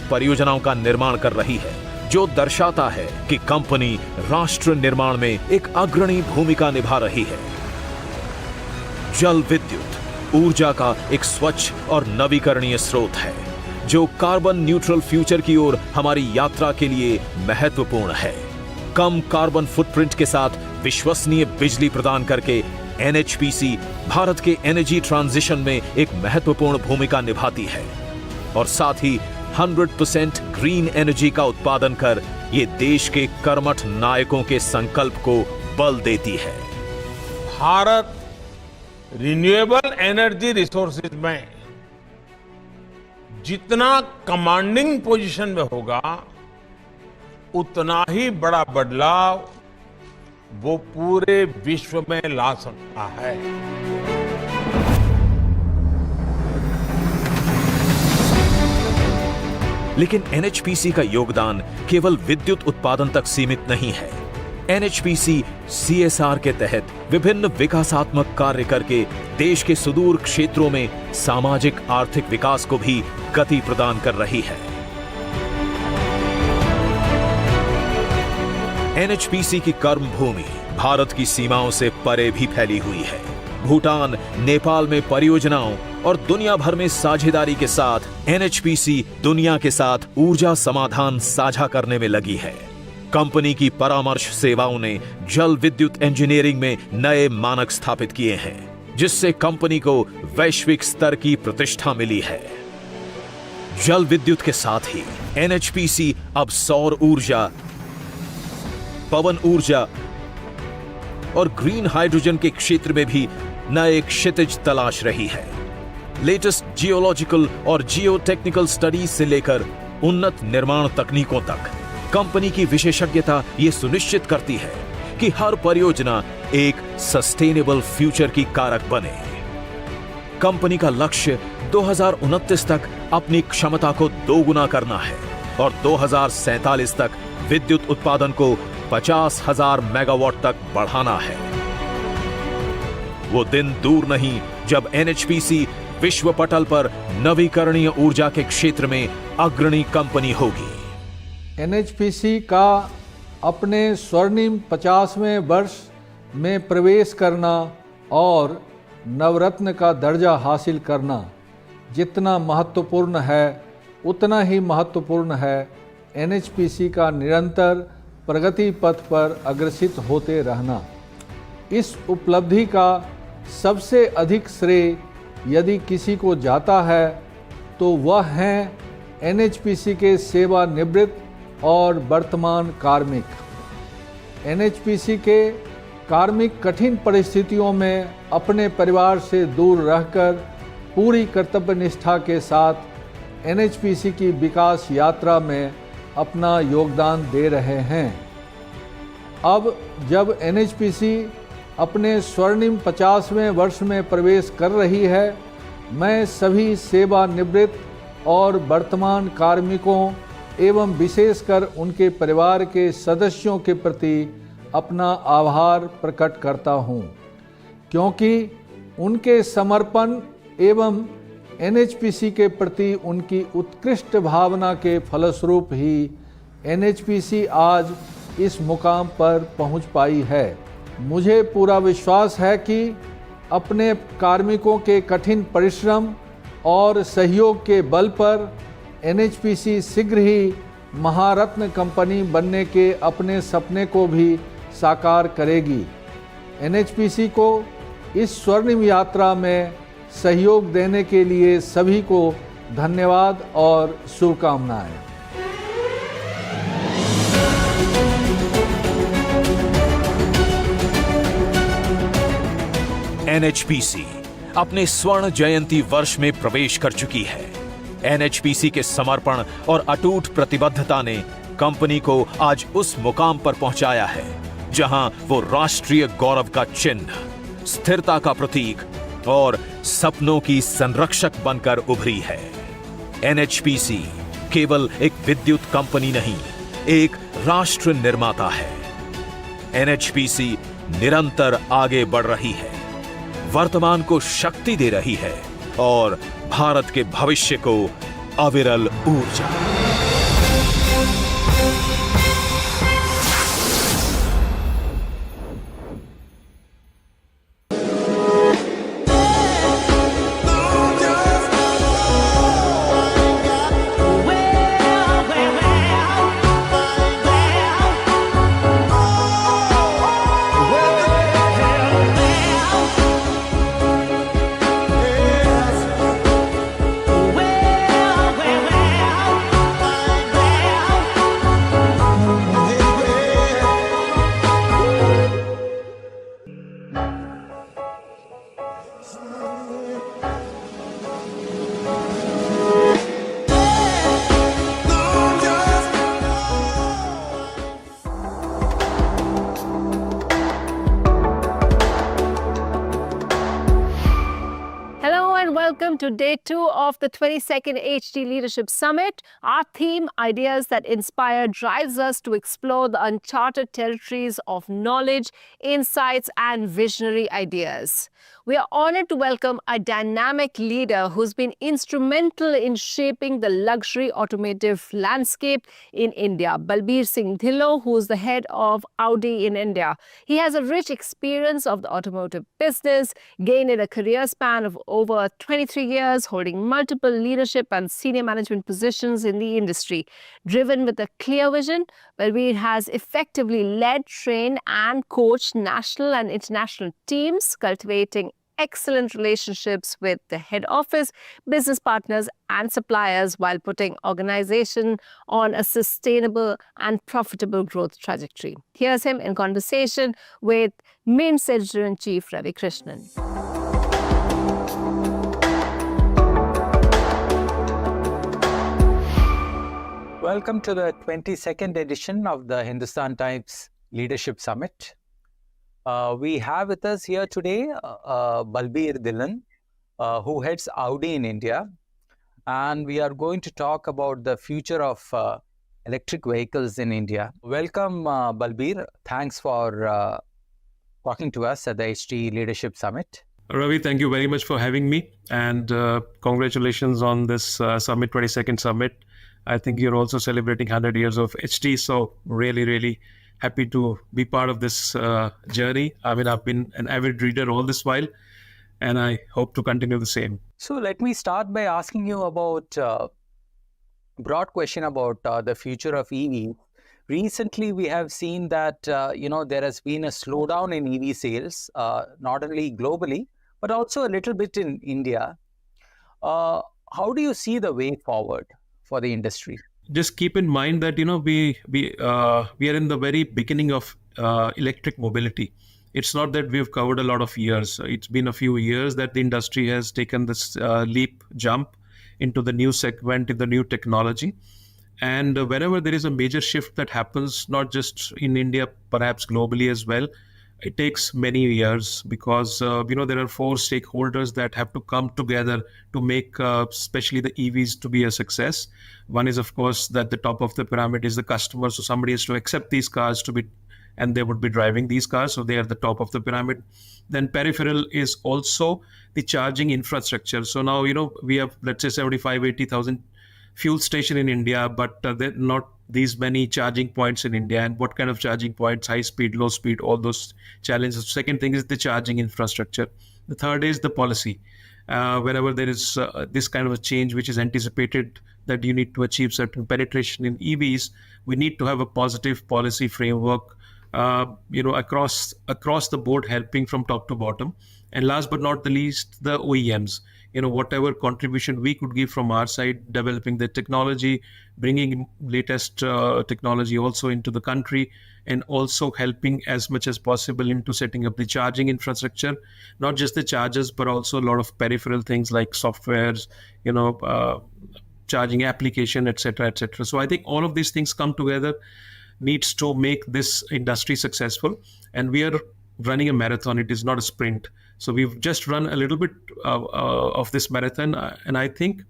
परियोजनाओं का निर्माण कर रही है, जो दर्शाता है कि कंपनी राष्ट्र निर्माण में एक अग्रणी भूमिका निभा रही है। जल विद्युत ऊर्जा का एक स्वच्छ और नवीकरणीय स्रोत है, जो कार्बन न्यूट्रल फ्यूचर की ओर हमारी यात्रा के लिए महत्वपूर्ण है। कम कार्बन फुटप्रिंट के साथ विश्वसनीय बिजली प्रदान करके एनएचपीसी भारत के एनर्जी ट्रांजिशन में एक महत्वपूर्ण भूमिका निभाती है और साथ ही 100% ग्रीन एनर्जी का उत्पादन कर ये देश के कर्मठ नायकों के संकल्प को बल देती है। भारत रिन्यूएबल एनर्जी रिसोर्सेज में जितना कमांडिंग पोजीशन में होगा, उतना ही बड़ा बदलाव वो पूरे विश्व में ला सकता है। लेकिन एनएचपीसी का योगदान केवल विद्युत उत्पादन तक सीमित नहीं है। एनएचपीसी सीएसआर के तहत विभिन्न विकासात्मक कार्य करके देश के सुदूर क्षेत्रों में सामाजिक आर्थिक विकास को भी गति प्रदान कर रही है। एनएचपीसी की कर्मभूमि भारत की सीमाओं से परे भी फैली हुई है। भूटान, नेपाल में परियोजनाओं और दुनिया भर में साझेदारी के साथ एनएचपीसी दुनिया के साथ ऊर्जा समाधान साझा करने में लगी है। कंपनी की परामर्श सेवाओं ने जल विद्युत इंजीनियरिंग में नए मानक स्थापित किए हैं, जिससे कंपनी को वैश्विक स्तर की प्रतिष्ठा मिली है। जल विद्युत के साथ ही एनएचपीसी अब सौर ऊर्जा, पवन ऊर्जा और ग्रीन हाइड्रोजन के क्षेत्र में भी नए क्षितिज तलाश रही है। लेटेस्ट जियोलॉजिकल और जियोटेक्निकल स्टडीज से लेकर उन्नत निर्माण तकनीकों तक कंपनी की विशेषज्ञता ये सुनिश्चित करती है कि हर परियोजना एक सस्टेनेबल फ्यूचर की कारक बने। कंपनी का लक्ष्य 2029 तक अपनी क्षमता को दोगुना करना है और 2047 तक विद्युत उत्पादन को 50,000 मेगावाट तक बढ़ाना है। वो दिन दूर नहीं जब एनएचपीसी विश्व पटल पर नवीकरणीय ऊर्जा के क्षेत्र में अग्रणी कंपनी होगी। एनएचपीसी का अपने स्वर्णिम 50वें वर्ष में प्रवेश करना और नवरत्न का दर्जा हासिल करना जितना महत्वपूर्ण है, उतना ही महत्वपूर्ण है एनएचपीसी का निरंतर प्रगति पथ पर अग्रसित होते रहना। इस उपलब्धि का सबसे अधिक श्रेय यदि किसी को जाता है तो वह हैं एनएचपीसी के सेवानिवृत्त और वर्तमान कार्मिक। एनएचपीसी के कार्मिक कठिन परिस्थितियों में अपने परिवार से दूर रहकर पूरी कर्तव्यनिष्ठा के साथ एनएचपीसी की विकास यात्रा में अपना योगदान दे रहे हैं। अब जब एनएचपीसी अपने स्वर्णिम 50वें वर्ष में प्रवेश कर रही है, मैं सभी सेवानिवृत्त और वर्तमान कार्मिकों एवं विशेषकर उनके परिवार के सदस्यों के प्रति अपना आभार प्रकट करता हूं, क्योंकि उनके समर्पण एवं एनएचपीसी के प्रति उनकी उत्कृष्ट भावना के फलस्वरूप ही एनएचपीसी आज इस मुकाम पर पहुंच पाई है। मुझे पूरा विश्वास है कि अपने कार्मिकों के कठिन परिश्रम और सहयोग के बल पर एनएचपीसी शीघ्र ही महारत्न कंपनी बनने के अपने सपने को भी साकार करेगी। एनएचपीसी को इस स्वर्णिम यात्रा में सहयोग देने के लिए सभी को धन्यवाद और शुभकामनाएं। एनएचपीसी अपने स्वर्ण जयंती वर्ष में प्रवेश कर चुकी है। एनएचपीसी के समर्पण और अटूट प्रतिबद्धता ने कंपनी को आज उस मुकाम पर पहुंचाया है जहां वो राष्ट्रीय गौरव का चिन्ह, स्थिरता का प्रतीक और सपनों की संरक्षक बनकर उभरी है। एनएचपीसी केवल एक विद्युत कंपनी नहीं, एक राष्ट्र निर्माता है। एनएचपीसी निरंतर आगे बढ़ रही है, वर्तमान को शक्ति दे रही है और भारत के भविष्य को अविरल ऊर्जा। Welcome to day 2 of the 22nd HT Leadership Summit. Our theme, Ideas That Inspire, drives us to explore the uncharted territories of knowledge, insights, and visionary ideas. We are honored to welcome a dynamic leader who's been instrumental in shaping the luxury automotive landscape in India, Balbir Singh Dhillon, who is the head of Audi in India. He has a rich experience of the automotive business, gained in a career span of over 23 years, holding multiple leadership and senior management positions in the industry. Driven with a clear vision, Balbir has effectively led, trained, and coached national and international teams, cultivating excellent relationships with the head office, business partners, and suppliers while putting organization on a sustainable and profitable growth trajectory. Here's him in conversation with Mint Editor-in-Chief Ravi Krishnan. Welcome to the 22nd edition of the Hindustan Times Leadership Summit. We have with us here today Balbir Dhillon, who heads Audi in India. And we are going to talk about the future of electric vehicles in India. Welcome, Balbir. Thanks for talking to us at the HT Leadership Summit. Ravi, thank you very much for having me. And congratulations on this Summit, 22nd Summit. I think you're also celebrating 100 years of HT. So really, really happy to be part of this journey. I mean, I've been an avid reader all this while, and I hope to continue the same. So let me start by asking you about a broad question about the future of EV. Recently, we have seen that, there has been a slowdown in EV sales, not only globally, but also a little bit in India. How do you see the way forward for the industry? Just keep in mind that, we are in the very beginning of electric mobility. It's not that we've covered a lot of years. It's been a few years that the industry has taken this leap jump into the new segment, in the new technology. And whenever there is a major shift that happens, not just in India, perhaps globally as well, it takes many years because, there are 4 stakeholders that have to come together to make, especially the EVs, to be a success. One is, of course, that the top of the pyramid is the customer. So somebody has to accept these cars and they would be driving these cars. So they are the top of the pyramid. Then peripheral is also the charging infrastructure. So now, we have, let's say, 75, 80,000 fuel station in India, but there are not these many charging points in India. And what kind of charging points, high speed, low speed, all those challenges. Second thing is the charging infrastructure. The third is the policy. Whenever there is this kind of a change, which is anticipated that you need to achieve certain penetration in EVs, we need to have a positive policy framework, across the board, helping from top to bottom. And last but not the least, the OEMs. Whatever contribution we could give from our side, developing the technology, bringing latest technology also into the country, and also helping as much as possible into setting up the charging infrastructure, not just the chargers, but also a lot of peripheral things like softwares, charging application, etc., etc. So I think all of these things come together, needs to make this industry successful. And we are running a marathon. It is not a sprint. So we've just run a little bit of this marathon, and I think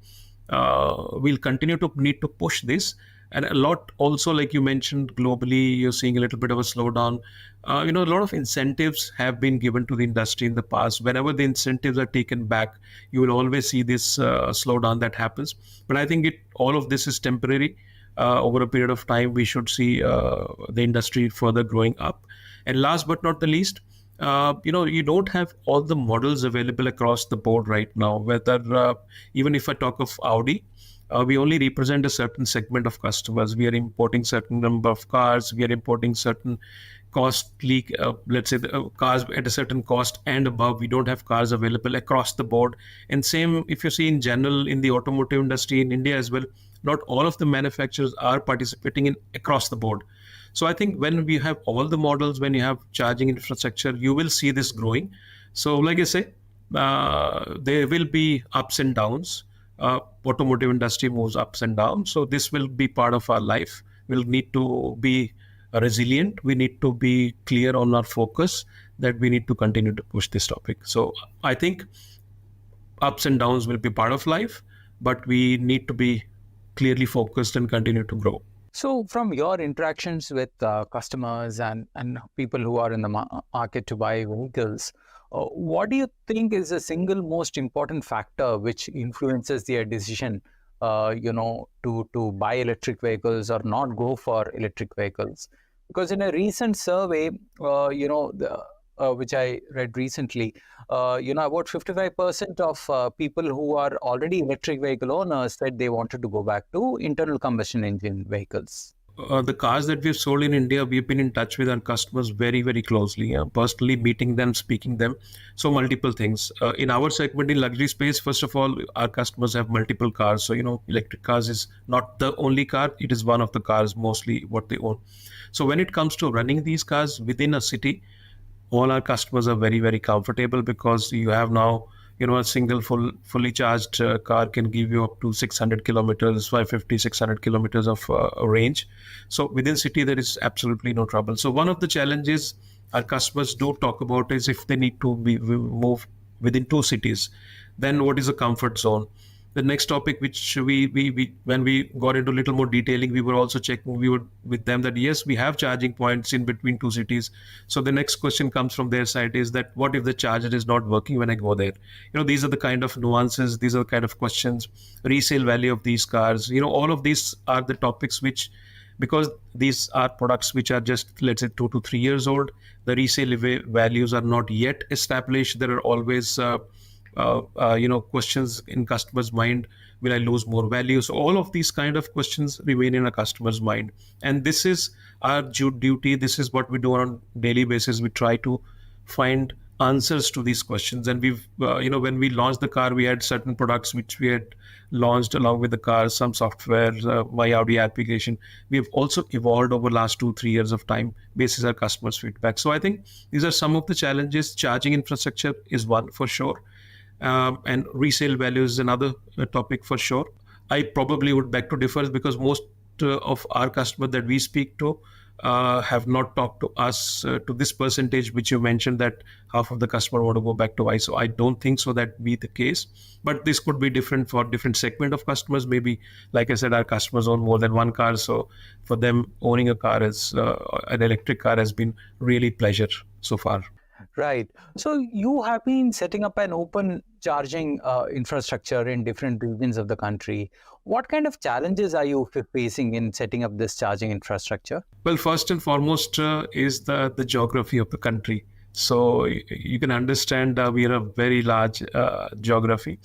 we'll continue to need to push this. And a lot also, like you mentioned, globally, you're seeing a little bit of a slowdown. A lot of incentives have been given to the industry in the past. Whenever the incentives are taken back, you will always see this slowdown that happens. But I think all of this is temporary. over a period of time, we should see the industry further growing up. And last but not the least, you don't have all the models available across the board right now. Whether even if I talk of Audi, we only represent a certain segment of customers. We are importing certain number of cars. We are importing certain costly, let's say, cars at a certain cost and above. We don't have cars available across the board. And same, if you see in general in the automotive industry in India as well, not all of the manufacturers are participating in across the board. So I think when we have all the models, when you have charging infrastructure, you will see this growing. So like I say, there will be ups and downs. Automotive industry moves ups and downs. So this will be part of our life. We'll need to be resilient. We need to be clear on our focus that we need to continue to push this topic. So I think ups and downs will be part of life, but we need to be clearly focused and continue to grow. So from your interactions with customers and people who are in the market to buy vehicles, what do you think is the single most important factor which influences their decision, to buy electric vehicles or not go for electric vehicles? Because in a recent survey, which I read recently, about 55% of people who are already electric vehicle owners said they wanted to go back to internal combustion engine vehicles. The cars that we've sold in India, we've been in touch with our customers very, very closely, personally meeting them, speaking them. So multiple things. In our segment in luxury space, first of all, our customers have multiple cars. So, electric cars is not the only car. It is one of the cars, mostly what they own. So when it comes to running these cars within a city, all our customers are very, very comfortable because you have now, a single fully charged car can give you up to 600 kilometers, 550, 600 kilometers of range. So within city, there is absolutely no trouble. So one of the challenges our customers do talk about is if they need to move within 2 cities, then what is a comfort zone? The next topic, which we when we got into a little more detailing, we were also checking, with them that yes, we have charging points in between 2 cities. So the next question comes from their side is that what if the charger is not working when I go there? These are the kind of nuances, these are the kind of questions, resale value of these cars, all of these are the topics which, because these are products which are just, let's say, 2 to 3 years old, the resale values are not yet established. There are always questions in customers' mind. Will I lose more value? So all of these kind of questions remain in a customer's mind. And this is our duty. This is what we do on a daily basis. We try to find answers to these questions. And we've, when we launched the car, we had certain products which we had launched along with the car, some software, my Audi application. We have also evolved over the last 2-3 years of time basis our customers' feedback. So I think these are some of the challenges. Charging infrastructure is one for sure. And resale value is another topic for sure. I probably would beg to differ because most of our customers that we speak to have not talked to us to this percentage which you mentioned, that half of the customer want to go back to ICE. So I don't think so that be the case, but this could be different for different segment of customers. Maybe, like I said, our customers own more than one car, so for them owning a car is an electric car has been really pleasure so far. Right. So you have been setting up an open charging infrastructure in different regions of the country. What kind of challenges are you facing in setting up this charging infrastructure? Well, first and foremost is the geography of the country. So you can understand we are a very large geography.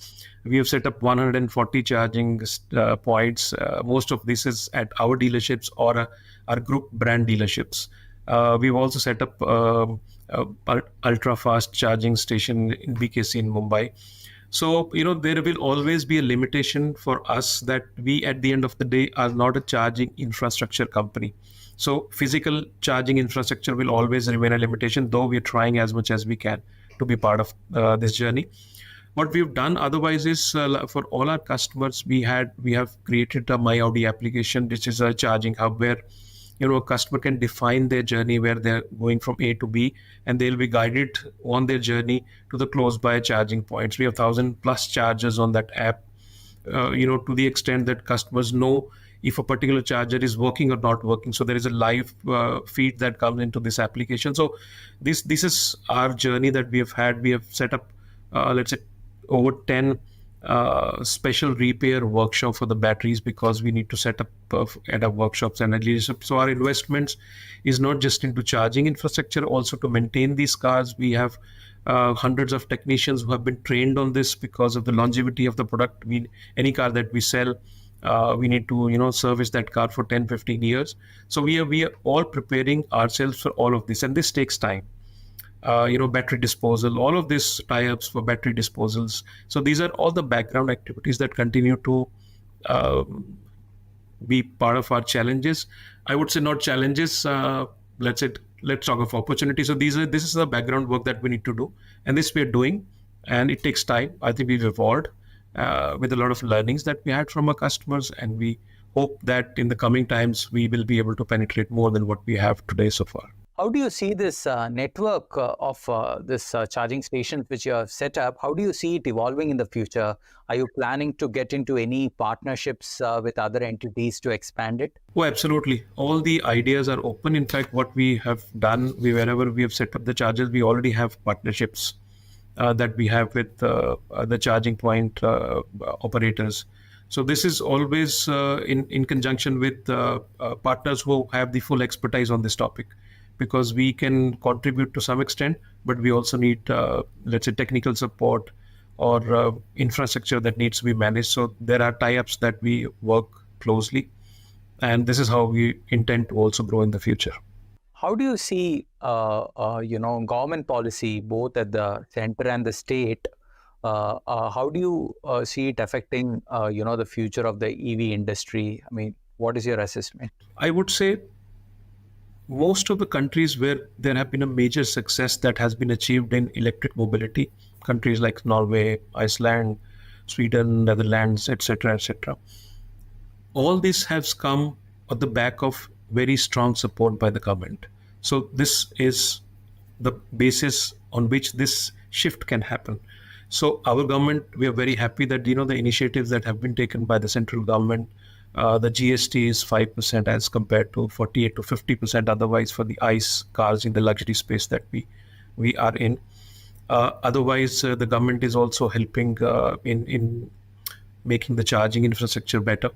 We have set up 140 charging points. Most of this is at our dealerships or our group brand dealerships. We've also set up ultra fast charging station in BKC in Mumbai. So, there will always be a limitation for us that we at the end of the day are not a charging infrastructure company. So physical charging infrastructure will always remain a limitation, though we're trying as much as we can to be part of this journey. What we've done otherwise is for all our customers, we have created a My Audi application, which is a charging hub where a customer can define their journey where they're going from A to B, and they'll be guided on their journey to the close by charging points. We have 1,000+ chargers on that app, to the extent that customers know if a particular charger is working or not working. So there is a live feed that comes into this application. So this is our journey that we have had. We have set up, let's say, over 10 special repair workshop for the batteries, because we need to set up at our workshops and leadership. So our investments is not just into charging infrastructure, also to maintain these cars. We have hundreds of technicians who have been trained on this because of the longevity of the product. Any car that we sell, we need to service that car for 10-15 years. So we are all preparing ourselves for all of this, and this takes time. Battery disposal, all of these tie-ups for battery disposals. So these are all the background activities that continue to be part of our challenges. I would say not challenges. Let's talk of opportunities. So this is the background work that we need to do, and this we are doing, and it takes time. I think we've evolved with a lot of learnings that we had from our customers, and we hope that in the coming times we will be able to penetrate more than what we have today so far. How do you see this network of this charging stations which you have set up? How do you see it evolving in the future? Are you planning to get into any partnerships with other entities to expand it? Oh, absolutely. All the ideas are open. In fact, what we have done, wherever we have set up the chargers, we already have partnerships that we have with the charging point operators. So this is always in conjunction with partners who have the full expertise on this topic, because we can contribute to some extent, but we also need, let's say, technical support or infrastructure that needs to be managed. So there are tie-ups that we work closely, and this is how we intend to also grow in the future. How do you see, government policy, both at the center and the state? How do you see it affecting, the future of the EV industry? I mean, what is your assessment? I would say most of the countries where there have been a major success that has been achieved in electric mobility, countries like Norway, Iceland, Sweden, Netherlands, etc., all this has come on the back of very strong support by the government. So this is the basis on which this shift can happen. So our government, we are very happy that the initiatives that have been taken by the central government. The GST is 5% as compared to 48 to 50% otherwise for the ICE cars in the luxury space that we are in. Otherwise, the government is also helping in making the charging infrastructure better.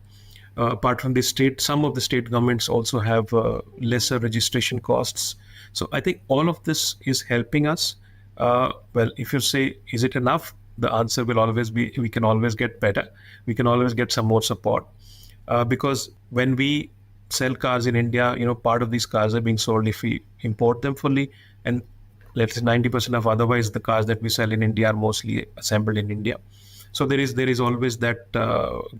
Apart from the state, some of the state governments also have lesser registration costs. So I think all of this is helping us. Well, if you say, is it enough? The answer will always be, we can always get better. We can always get some more support. Because when we sell cars in India, part of these cars are being sold if we import them fully, and let's say 90% of otherwise the cars that we sell in India are mostly assembled in India. So there is always that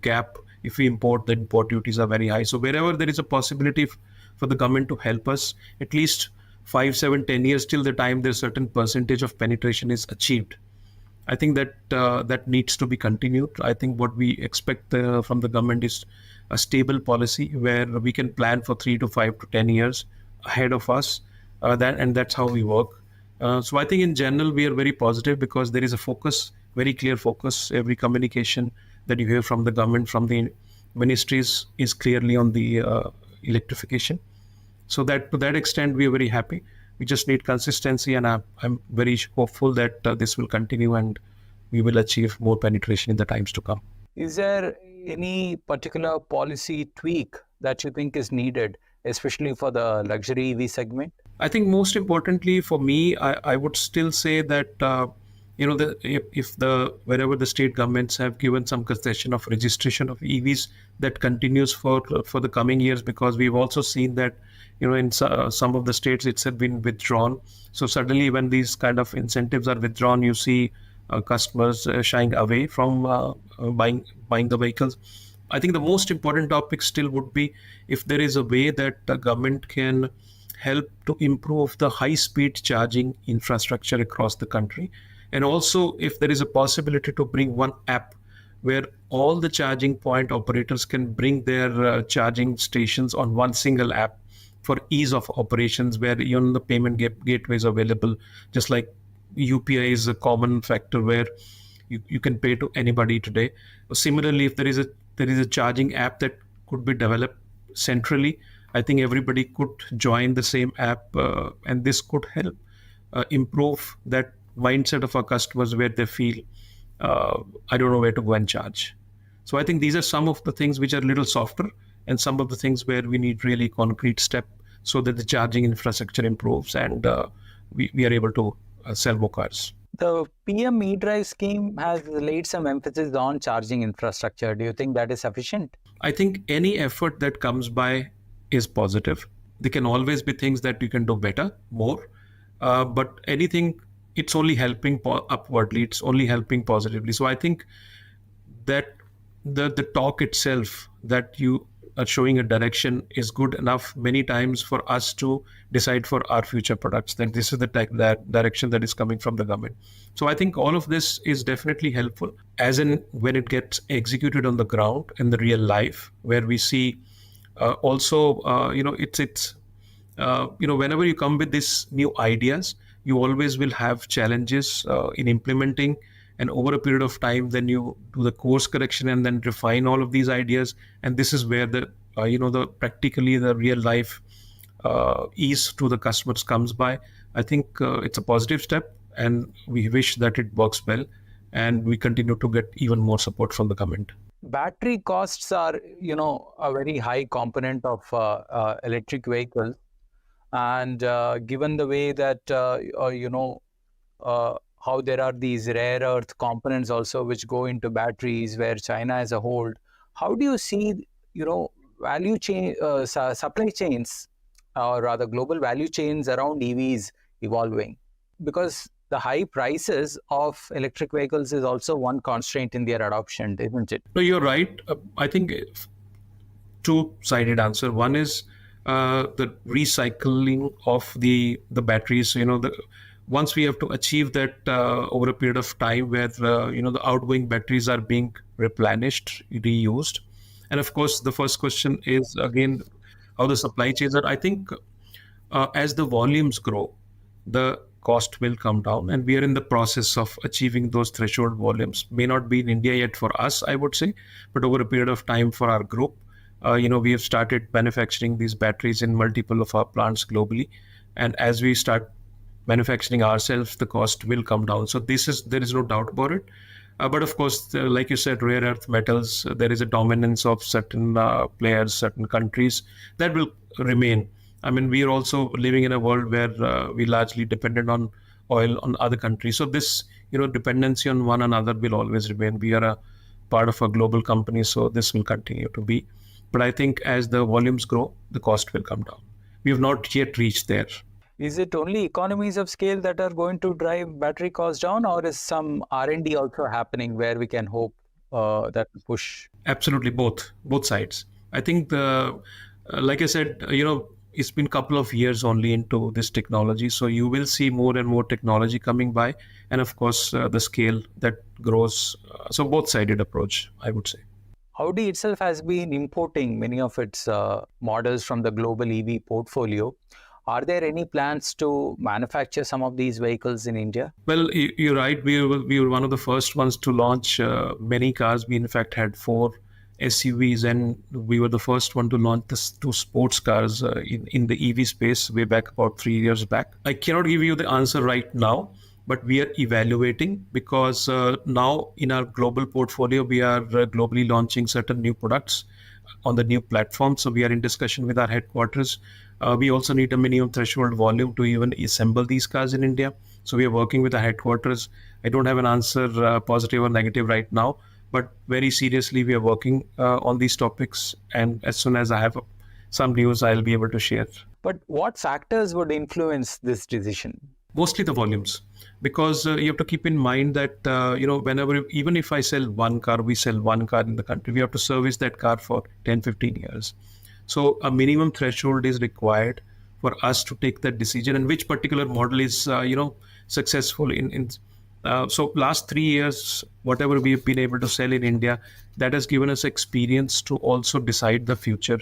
gap. If we import, the import duties are very high. So wherever there is a possibility for the government to help us, at least 5, 7, 10 years till the time there's a certain percentage of penetration is achieved, I think that needs to be continued. I think what we expect from the government is a stable policy where we can plan for 3 to 5 to 10 years ahead of us. And that's how we work. So I think in general, we are very positive because there is a focus, very clear focus. Every communication that you hear from the government, from the ministries is clearly on the electrification. So that to that extent, we are very happy. We just need consistency, and I'm very hopeful that this will continue and we will achieve more penetration in the times to come. Is there any particular policy tweak that you think is needed, especially for the luxury EV segment? I think most importantly for me, I would still say that if wherever the state governments have given some concession of registration of EVs, that continues for the coming years, because we've also seen that in some of the states it's been withdrawn. So suddenly when these kind of incentives are withdrawn, you see customers shying away from buying the vehicles. I think the most important topic still would be if there is a way that the government can help to improve the high-speed charging infrastructure across the country. And also if there is a possibility to bring one app where all the charging point operators can bring their charging stations on one single app for ease of operations, where the payment gateway is available, just like UPI is a common factor where you can pay to anybody today. Similarly, if there is a charging app that could be developed centrally, I think everybody could join the same app, and this could help improve that mindset of our customers, where they feel I don't know where to go and charge. So I think these are some of the things which are a little softer, and some of the things where we need really concrete step so that the charging infrastructure improves and we are able to sell more cars. The PM e-drive scheme has laid some emphasis on charging infrastructure. Do you think that is sufficient? I think any effort that comes by is positive. There can always be things that you can do better, more, but anything, it's only helping upwardly, it's only helping positively. So I think that the talk itself, that you are showing a direction, is good enough many times for us to decide for our future products, that this is the that direction that is coming from the government. So I think all of this is definitely helpful, as in when it gets executed on the ground in the real life, where we see it's whenever you come with these new ideas, you always will have challenges in implementing. And over a period of time, then you do the course correction and then refine all of these ideas. And this is where the practically the real life ease to the customers comes by. I think it's a positive step, and we wish that it works well, and we continue to get even more support from the government. Battery costs are, a very high component of electric vehicles. And given the way that, how there are these rare earth components also which go into batteries, where China has a hold, how do you see, value chain, supply chains, or rather global value chains around EVs evolving? Because the high prices of electric vehicles is also one constraint in their adoption, isn't it? No, you're right. I think two-sided answer. One is the recycling of the batteries. Once we have to achieve that over a period of time, where the outgoing batteries are being replenished, reused. And of course, the first question is again how the supply chains are. I think as the volumes grow, the cost will come down, and we are in the process of achieving those threshold volumes. May not be in India yet for us, I would say, but over a period of time for our group, we have started manufacturing these batteries in multiple of our plants globally. And as we start manufacturing ourselves, the cost will come down. So there is no doubt about it. But of course, like you said, rare earth metals, there is a dominance of certain players, certain countries that will remain. I mean, we are also living in a world where we largely dependent on oil on other countries. So this, dependency on one another will always remain. We are a part of a global company, so this will continue to be. But I think as the volumes grow, the cost will come down. We have not yet reached there. Is it only economies of scale that are going to drive battery costs down, or is some R&D also happening where we can hope that push? Absolutely, both sides. I think like I said, it's been a couple of years only into this technology, so you will see more and more technology coming by, and of course the scale that grows. So both-sided approach, I would say. Audi itself has been importing many of its models from the global EV portfolio. Are there any plans to manufacture some of these vehicles in India? Well, you're right. We were one of the first ones to launch many cars. We in fact had 4 SUVs, and we were the first one to launch the 2 sports cars in the EV space way back about 3 years back. I cannot give you the answer right now, but we are evaluating, because now in our global portfolio, we are globally launching certain new products on the new platform. So we are in discussion with our headquarters. We also need a minimum threshold volume to even assemble these cars in India. So we are working with the headquarters. I don't have an answer, positive or negative right now, but very seriously, we are working on these topics. And as soon as I have some news, I'll be able to share. But what factors would influence this decision? Mostly the volumes, because you have to keep in mind that, even if I sell one car, we sell one car in the country, we have to service that car for 10, 15 years. So a minimum threshold is required for us to take that decision, and which particular model is, successful so last 3 years, whatever we have been able to sell in India, that has given us experience to also decide the future.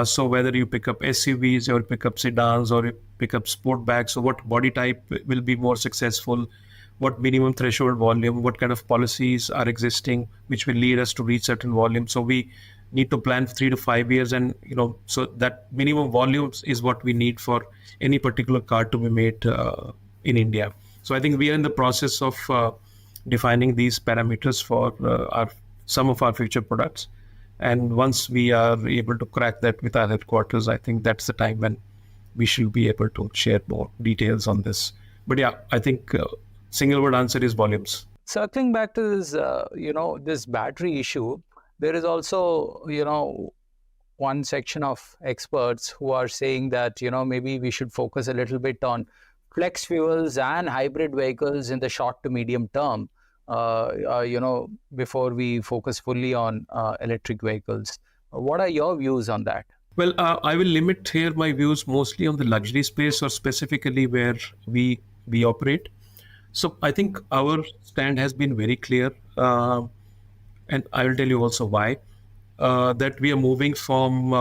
So whether you pick up SUVs or pick up sedans or you pick up sportbacks, so what body type will be more successful, what minimum threshold volume, what kind of policies are existing, which will lead us to reach certain volume. So we need to plan 3 to 5 years, and so that minimum volumes is what we need for any particular car to be made in India. So I think we are in the process of defining these parameters for some of our future products. And once we are able to crack that with our headquarters, I think that's the time when we should be able to share more details on this. But yeah, I think single word answer is volumes. Circling back to this, this battery issue, there is also, one section of experts who are saying that, maybe we should focus a little bit on flex fuels and hybrid vehicles in the short to medium term, before we focus fully on electric vehicles. What are your views on that? Well, I will limit here my views mostly on the luxury space, or specifically where we operate. So I think our stand has been very clear, and I will tell you also why. That we are moving from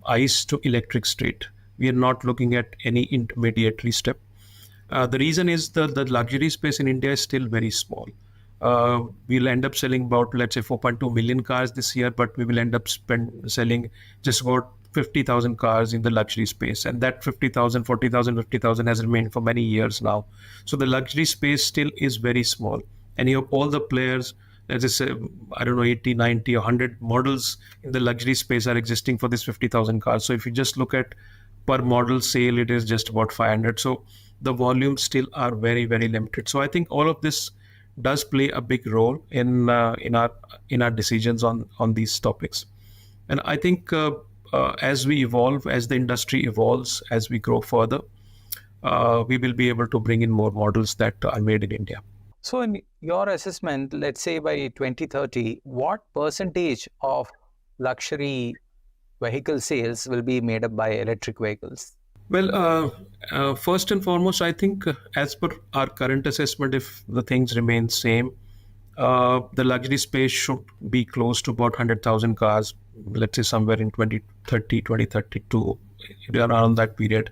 ICE to electric straight. We are not looking at any intermediary step. The reason is the luxury space in India is still very small. We'll end up selling about, let's say, 4.2 million cars this year, but we will end up selling just about 50,000 cars in the luxury space. And that 50,000, 40,000, 50,000 has remained for many years now. So the luxury space still is very small. And you have all the players, let's just say, 80, 90, or 100 models in the luxury space are existing for this 50,000 cars. So if you just look at per model sale, it is just about 500. So the volumes still are very, very limited. So I think all of this does play a big role in our decisions on these topics. And I think as we evolve, as the industry evolves, as we grow further, we will be able to bring in more models that are made in India. So in your assessment, let's say by 2030, what percentage of luxury vehicle sales will be made up by electric vehicles? Well, first and foremost, I think as per our current assessment, if the things remain same, the luxury space should be close to about 100,000 cars, let's say somewhere in 2030, 2032, around that period.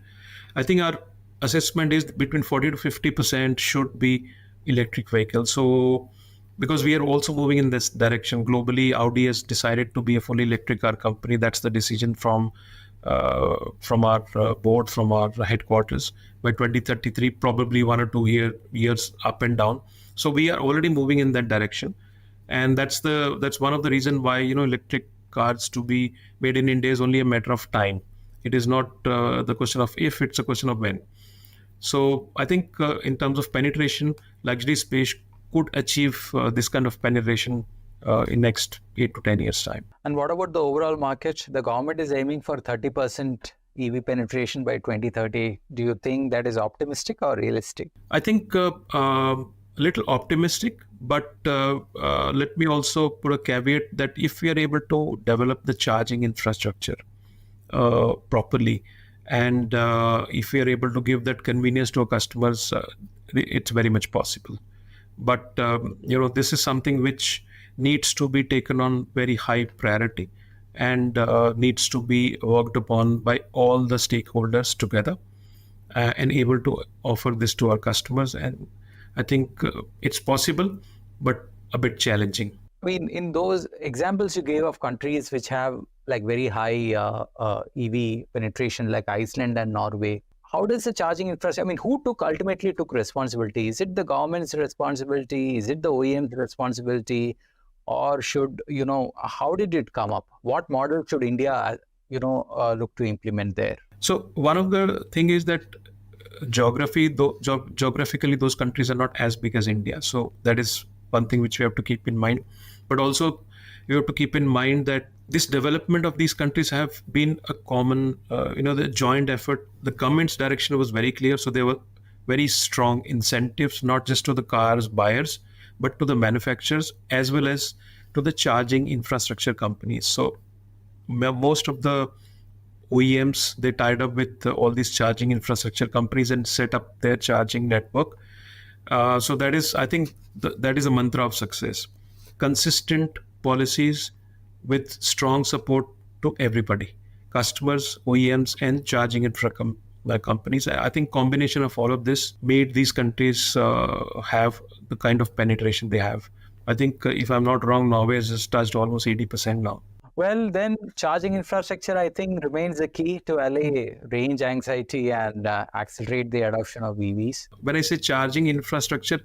I think our assessment is between 40 to 50% should be electric vehicles. So because we are also moving in this direction globally, Audi has decided to be a fully electric car company. That's the decision from our board, from our headquarters. By 2033, probably 1 or 2 years up and down. So we are already moving in that direction, and that's one of the reasons why electric cars to be made in India is only a matter of time. It is not the question of if; it's a question of when. So I think in terms of penetration, luxury space could achieve this kind of penetration in next 8 to 10 years time. And what about the overall market? The government is aiming for 30% EV penetration by 2030. Do you think that is optimistic or realistic? I think a little optimistic, but let me also put a caveat that if we are able to develop the charging infrastructure properly, and if we are able to give that convenience to our customers, it's very much possible. But this is something which needs to be taken on very high priority, and needs to be worked upon by all the stakeholders together, and able to offer this to our customers. And I think it's possible, but a bit challenging. I mean, in those examples you gave of countries which have like very high EV penetration, like Iceland and Norway, how does the charging infrastructure, I mean, who ultimately took responsibility? Is it the government's responsibility? Is it the OEM's responsibility? Or should, how did it come up? What model should India, look to implement there? So one of the thing is that geographically, those countries are not as big as India. So that is one thing which we have to keep in mind. But also, you have to keep in mind that this development of these countries have been a common, the joint effort. The government's direction was very clear. So there were very strong incentives, not just to the cars buyers, but to the manufacturers as well as to the charging infrastructure companies. So most of the OEMs, they tied up with all these charging infrastructure companies and set up their charging network. So that is, I think, that is a mantra of success. Consistent policies with strong support to everybody, customers, OEMs, and charging infra companies. I think combination of all of this made these countries have the kind of penetration they have. I think if I'm not wrong, Norway has touched almost 80% now. Well, then charging infrastructure, I think, remains the key to allay range anxiety and accelerate the adoption of EVs. When I say charging infrastructure,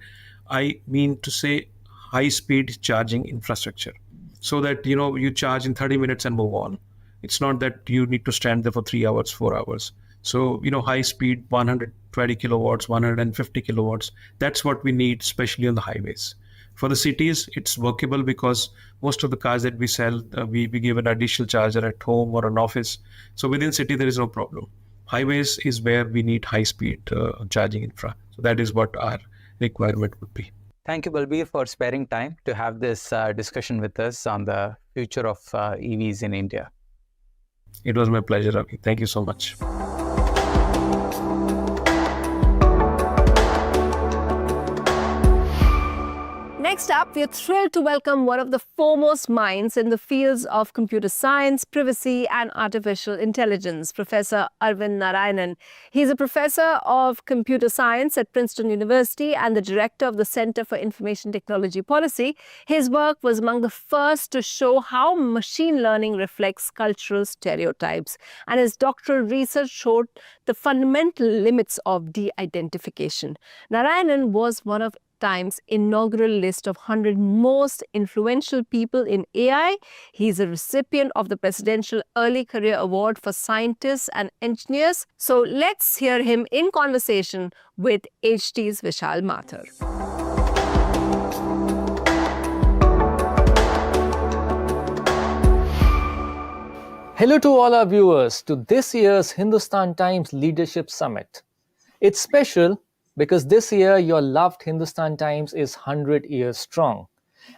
I mean to say high-speed charging infrastructure, so that you charge in 30 minutes and move on. It's not that you need to stand there for 3 hours, 4 hours. So high speed, 120 kilowatts, 150 kilowatts. That's what we need, especially on the highways. For the cities, it's workable because most of the cars that we sell, we give an additional charger at home or an office. So within city, there is no problem. Highways is where we need high speed charging infra. So that is what our requirement would be. Thank you, Balbir, for sparing time to have this discussion with us on the future of EVs in India. It was my pleasure, Ravi. Thank you so much. Next up, we are thrilled to welcome one of the foremost minds in the fields of computer science, privacy, and artificial intelligence, Professor Arvind Narayanan. He's a professor of computer science at Princeton University and the director of the Center for Information Technology Policy. His work was among the first to show how machine learning reflects cultural stereotypes, and his doctoral research showed the fundamental limits of de-identification. Narayanan was one of Times inaugural list of 100 most influential people in AI. He's a recipient of the Presidential Early Career Award for Scientists and Engineers. So let's hear him in conversation with HT's Vishal Mathur. Hello to all our viewers to this year's Hindustan Times Leadership Summit. It's special because this year your loved Hindustan Times is 100 years strong.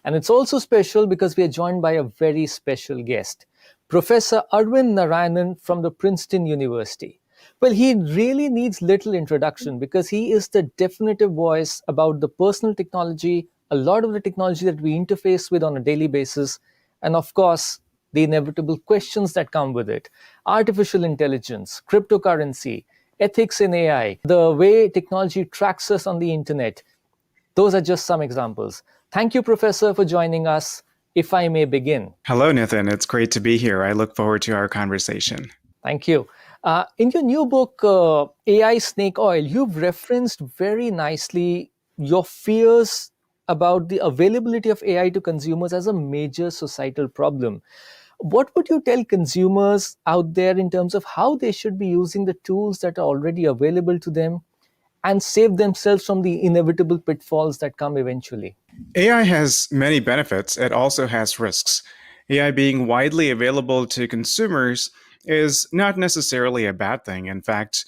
And it's also special because we are joined by a very special guest, Professor Arvind Narayanan from the Princeton University. Well, he really needs little introduction because he is the definitive voice about the personal technology, a lot of the technology that we interface with on a daily basis, and of course, the inevitable questions that come with it. Artificial intelligence, cryptocurrency, ethics in AI, the way technology tracks us on the internet. Those are just some examples. Thank you, Professor, for joining us. If I may begin. Hello, Nathan. It's great to be here. I look forward to our conversation. Thank you. In your new book, AI Snake Oil, you've referenced very nicely your fears about the availability of AI to consumers as a major societal problem. What would you tell consumers out there in terms of how they should be using the tools that are already available to them and save themselves from the inevitable pitfalls that come eventually? AI has many benefits. It also has risks. AI being widely available to consumers is not necessarily a bad thing. In fact,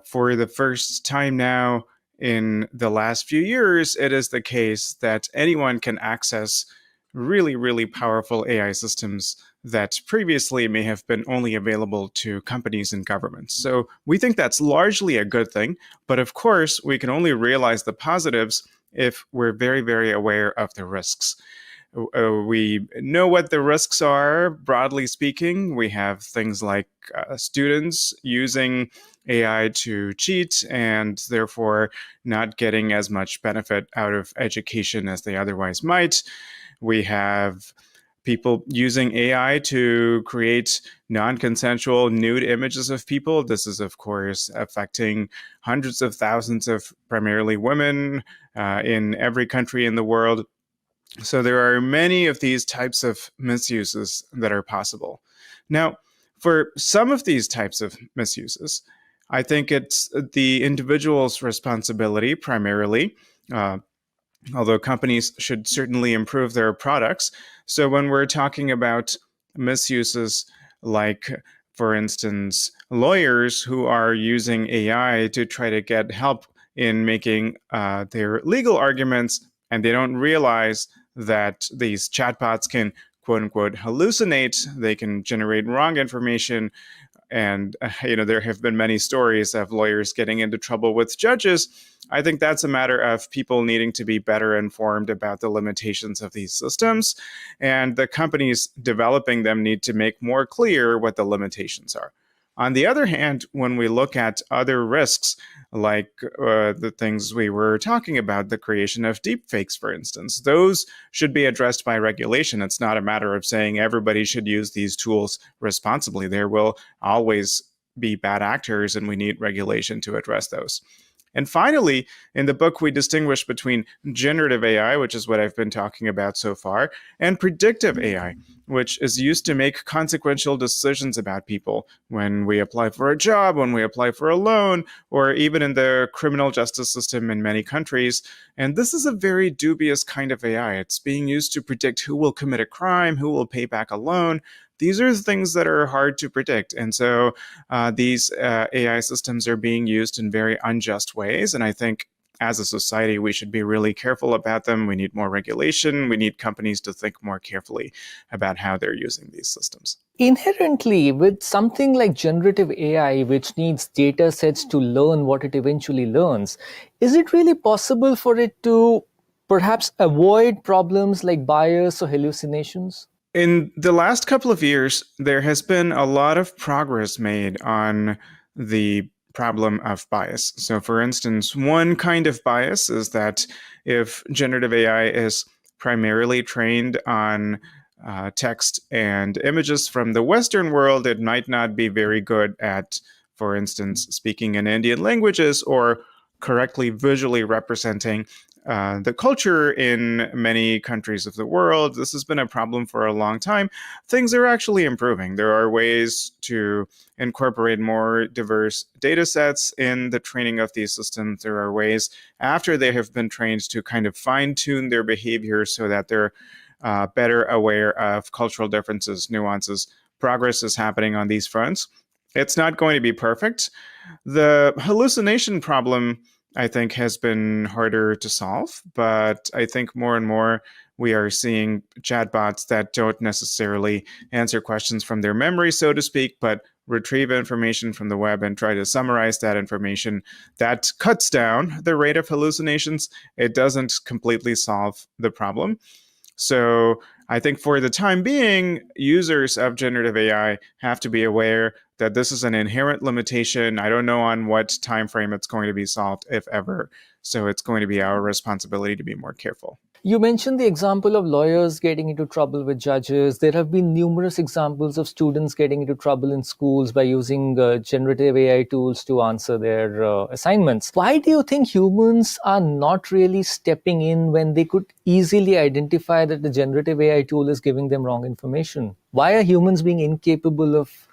for the first time now in the last few years, it is the case that anyone can access really, really powerful AI systems that previously may have been only available to companies and governments. So we think that's largely a good thing. But of course, we can only realize the positives if we're very, very aware of the risks. We know what the risks are, broadly speaking. We have things like students using AI to cheat and therefore not getting as much benefit out of education as they otherwise might. We have people using AI to create non-consensual nude images of people. This is, of course, affecting hundreds of thousands of primarily women in every country in the world. So there are many of these types of misuses that are possible. Now, for some of these types of misuses, I think it's the individual's responsibility primarily, although companies should certainly improve their products. So when we're talking about misuses like, for instance, lawyers who are using AI to try to get help in making their legal arguments, and they don't realize that these chatbots can, quote unquote, hallucinate, they can generate wrong information. And, there have been many stories of lawyers getting into trouble with judges. I think that's a matter of people needing to be better informed about the limitations of these systems. And the companies developing them need to make more clear what the limitations are. On the other hand, when we look at other risks, like the things we were talking about, the creation of deepfakes, for instance, those should be addressed by regulation. It's not a matter of saying everybody should use these tools responsibly. There will always be bad actors, and we need regulation to address those. And finally, in the book, we distinguish between generative AI, which is what I've been talking about so far, and predictive AI, which is used to make consequential decisions about people when we apply for a job, when we apply for a loan, or even in the criminal justice system in many countries. And this is a very dubious kind of AI. It's being used to predict who will commit a crime, who will pay back a loan. These are things that are hard to predict. And so these AI systems are being used in very unjust ways. And I think as a society, we should be really careful about them. We need more regulation. We need companies to think more carefully about how they're using these systems. Inherently, with something like generative AI, which needs data sets to learn what it eventually learns, is it really possible for it to perhaps avoid problems like bias or hallucinations? In the last couple of years, there has been a lot of progress made on the problem of bias. So, for instance, one kind of bias is that if generative AI is primarily trained on text and images from the Western world, it might not be very good at, for instance, speaking in Indian languages or correctly visually representing the culture in many countries of the world. This has been a problem for a long time. Things are actually improving. There are ways to incorporate more diverse data sets in the training of these systems. There are ways after they have been trained to kind of fine-tune their behavior so that they're better aware of cultural differences, nuances. Progress is happening on these fronts. It's not going to be perfect. The hallucination problem, I think, has been harder to solve, but I think more and more we are seeing chatbots that don't necessarily answer questions from their memory, so to speak, but retrieve information from the web and try to summarize that information. That cuts down the rate of hallucinations. It doesn't completely solve the problem. So I think for the time being, users of generative AI have to be aware that this is an inherent limitation. I don't know on what time frame it's going to be solved, if ever. So it's going to be our responsibility to be more careful. You mentioned the example of lawyers getting into trouble with judges. There have been numerous examples of students getting into trouble in schools by using generative AI tools to answer their assignments. Why do you think humans are not really stepping in when they could easily identify that the generative AI tool is giving them wrong information? Why are humans being incapable of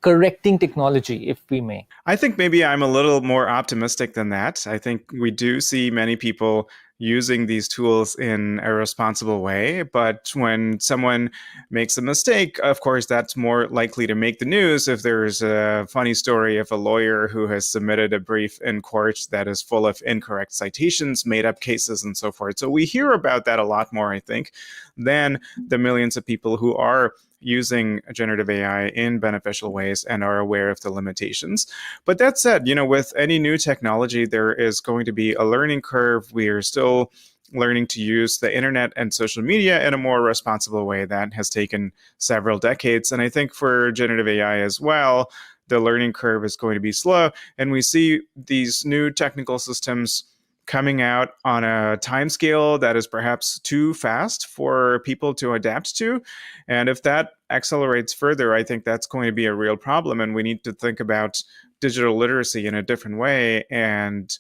correcting technology, if we may? I think maybe I'm a little more optimistic than that. I think we do see many people using these tools in a responsible way. But when someone makes a mistake, of course, that's more likely to make the news if there's a funny story of a lawyer who has submitted a brief in court that is full of incorrect citations, made up cases, and so forth. So we hear about that a lot more, I think, than the millions of people who are using generative AI in beneficial ways and are aware of the limitations. But that said, with any new technology, there is going to be a learning curve. We are still learning to use the internet and social media in a more responsible way. That has taken several decades. And I think for generative AI as well, the learning curve is going to be slow. And we see these new technical systems coming out on a timescale that is perhaps too fast for people to adapt to. And if that accelerates further, I think that's going to be a real problem. And we need to think about digital literacy in a different way. And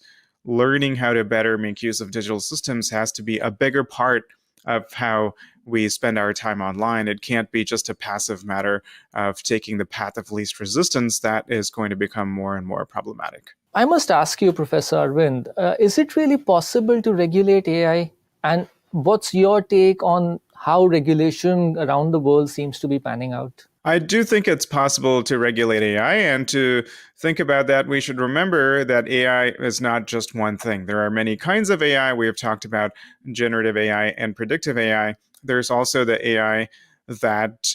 learning how to better make use of digital systems has to be a bigger part of how we spend our time online. It can't be just a passive matter of taking the path of least resistance. That is going to become more and more problematic. I must ask you, Professor Arvind, is it really possible to regulate AI? And what's your take on how regulation around the world seems to be panning out? I do think it's possible to regulate AI, and to think about that, we should remember that AI is not just one thing. There are many kinds of AI. We have talked about generative AI and predictive AI. There's also the AI that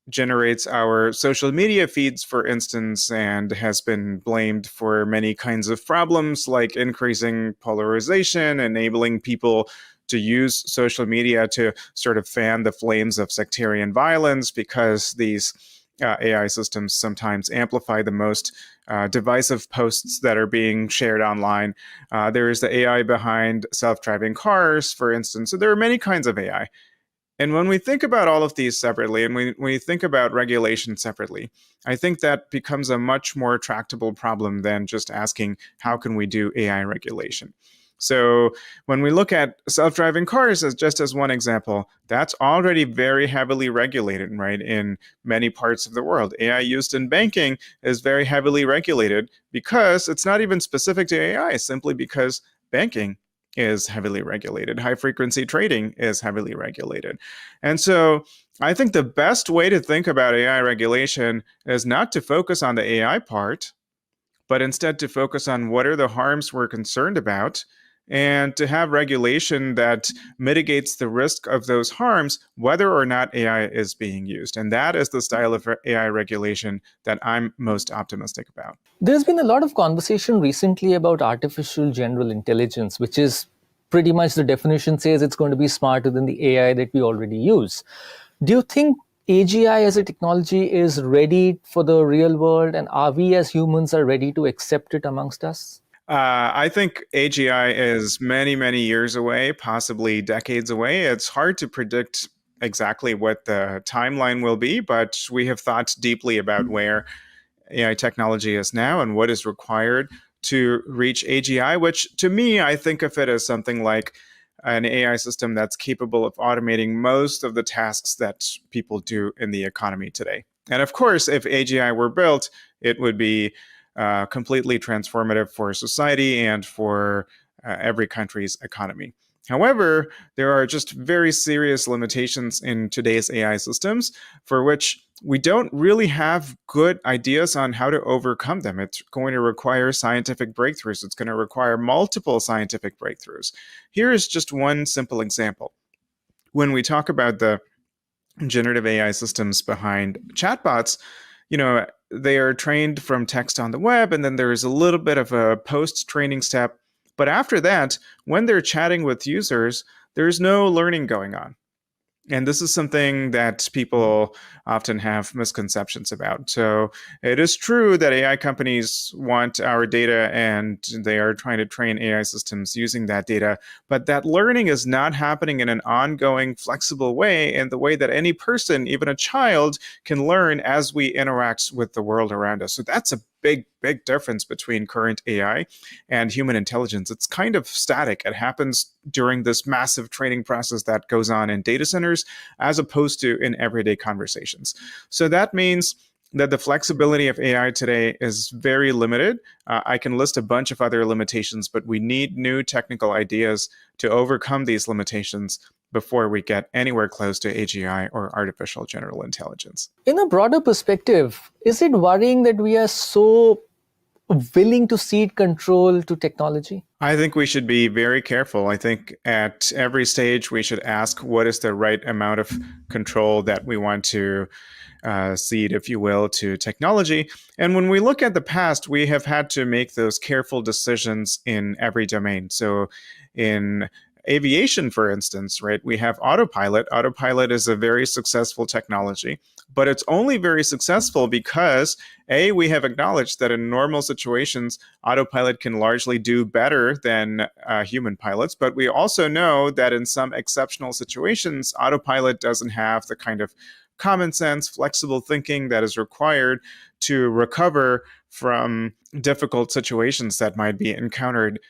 generates our social media feeds, for instance, and has been blamed for many kinds of problems like increasing polarization, enabling people to use social media to sort of fan the flames of sectarian violence, because these AI systems sometimes amplify the most divisive posts that are being shared online. There is the AI behind self-driving cars, for instance. So there are many kinds of AI. And when we think about all of these separately, and we think about regulation separately, I think that becomes a much more tractable problem than just asking, how can we do AI regulation? So when we look at self-driving cars as just as one example, that's already very heavily regulated, right, in many parts of the world. AI used in banking is very heavily regulated because it's not even specific to AI, simply because banking is heavily regulated. High frequency trading is heavily regulated. And so I think the best way to think about AI regulation is not to focus on the AI part, but instead to focus on what are the harms we're concerned about, and to have regulation that mitigates the risk of those harms, whether or not AI is being used. And that is the style of AI regulation that I'm most optimistic about. There's been a lot of conversation recently about artificial general intelligence, which is pretty much the definition says it's going to be smarter than the AI that we already use. Do you think AGI as a technology is ready for the real world, and are we as humans are ready to accept it amongst us? I think AGI is many, many years away, possibly decades away. It's hard to predict exactly what the timeline will be, but we have thought deeply about where AI technology is now and what is required to reach AGI, which to me, I think of it as something like an AI system that's capable of automating most of the tasks that people do in the economy today. And of course, if AGI were built, it would be completely transformative for society and for every country's economy. However, there are just very serious limitations in today's AI systems for which we don't really have good ideas on how to overcome them. It's going to require scientific breakthroughs. It's going to require multiple scientific breakthroughs. Here is just one simple example. When we talk about the generative AI systems behind chatbots, they are trained from text on the web, and then there's a little bit of a post-training step. But after that, when they're chatting with users, there's no learning going on. And this is something that people often have misconceptions about. So it is true that AI companies want our data and they are trying to train AI systems using that data, but that learning is not happening in an ongoing, flexible way, in the way that any person, even a child, can learn as we interact with the world around us. So that's a big difference between current AI and human intelligence. It's kind of static. It happens during this massive training process that goes on in data centers as opposed to in everyday conversations. So that means that the flexibility of AI today is very limited. I can list a bunch of other limitations, but we need new technical ideas to overcome these limitations before we get anywhere close to AGI or artificial general intelligence. In a broader perspective, is it worrying that we are so willing to cede control to technology? I think we should be very careful. I think at every stage we should ask what is the right amount of control that we want to cede, if you will, to technology. And when we look at the past, we have had to make those careful decisions in every domain. So in aviation, for instance, right, we have autopilot. Autopilot is a very successful technology, but it's only very successful because we have acknowledged that in normal situations, autopilot can largely do better than human pilots. But we also know that in some exceptional situations, autopilot doesn't have the kind of common sense, flexible thinking that is required to recover from difficult situations that might be encountered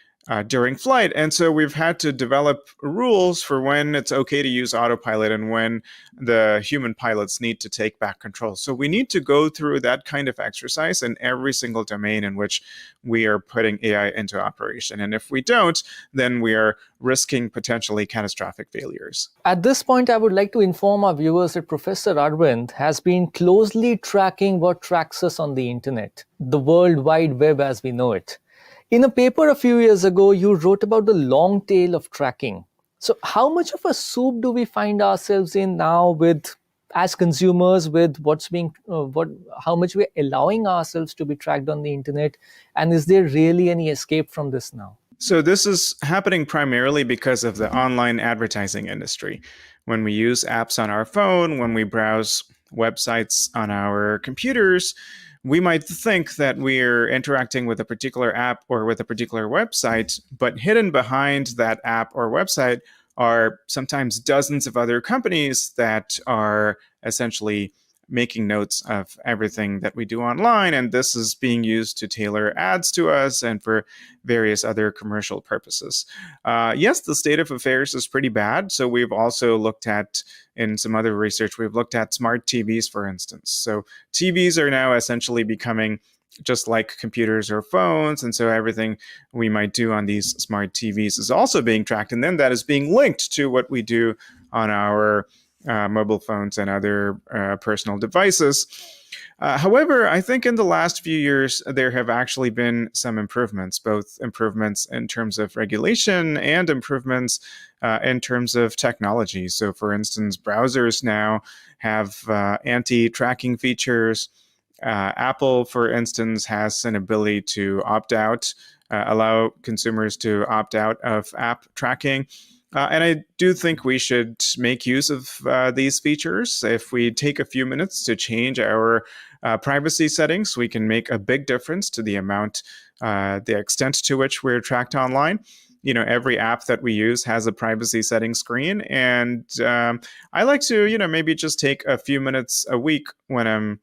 during flight. And so we've had to develop rules for when it's okay to use autopilot and when the human pilots need to take back control. So we need to go through that kind of exercise in every single domain in which we are putting AI into operation. And if we don't, then we are risking potentially catastrophic failures. At this point, I would like to inform our viewers that Professor Arvind has been closely tracking what tracks us on the internet, the World Wide Web as we know it. In a paper a few years ago, you wrote about the long tail of tracking. So how much of a soup do we find ourselves in now with, as consumers, with how much we're allowing ourselves to be tracked on the internet? And is there really any escape from this now? So this is happening primarily because of the online advertising industry. When we use apps on our phone, when we browse websites on our computers, we might think that we're interacting with a particular app or with a particular website, but hidden behind that app or website are sometimes dozens of other companies that are essentially making notes of everything that we do online, and this is being used to tailor ads to us and for various other commercial purposes. Yes, the state of affairs is pretty bad. So we've also looked at, in some other research, we've looked at smart TVs, for instance. So TVs are now essentially becoming just like computers or phones, and so everything we might do on these smart TVs is also being tracked, and then that is being linked to what we do on our mobile phones and other personal devices. However, I think in the last few years, there have actually been some improvements, both improvements in terms of regulation and improvements in terms of technology. So for instance, browsers now have anti-tracking features. Apple, for instance, has an ability to opt out, allow consumers to opt out of app tracking. And I do think we should make use of these features. If we take a few minutes to change our privacy settings, we can make a big difference to the amount, the extent to which we're tracked online. You know, every app that we use has a privacy setting screen. And I like to, maybe just take a few minutes a week when I'm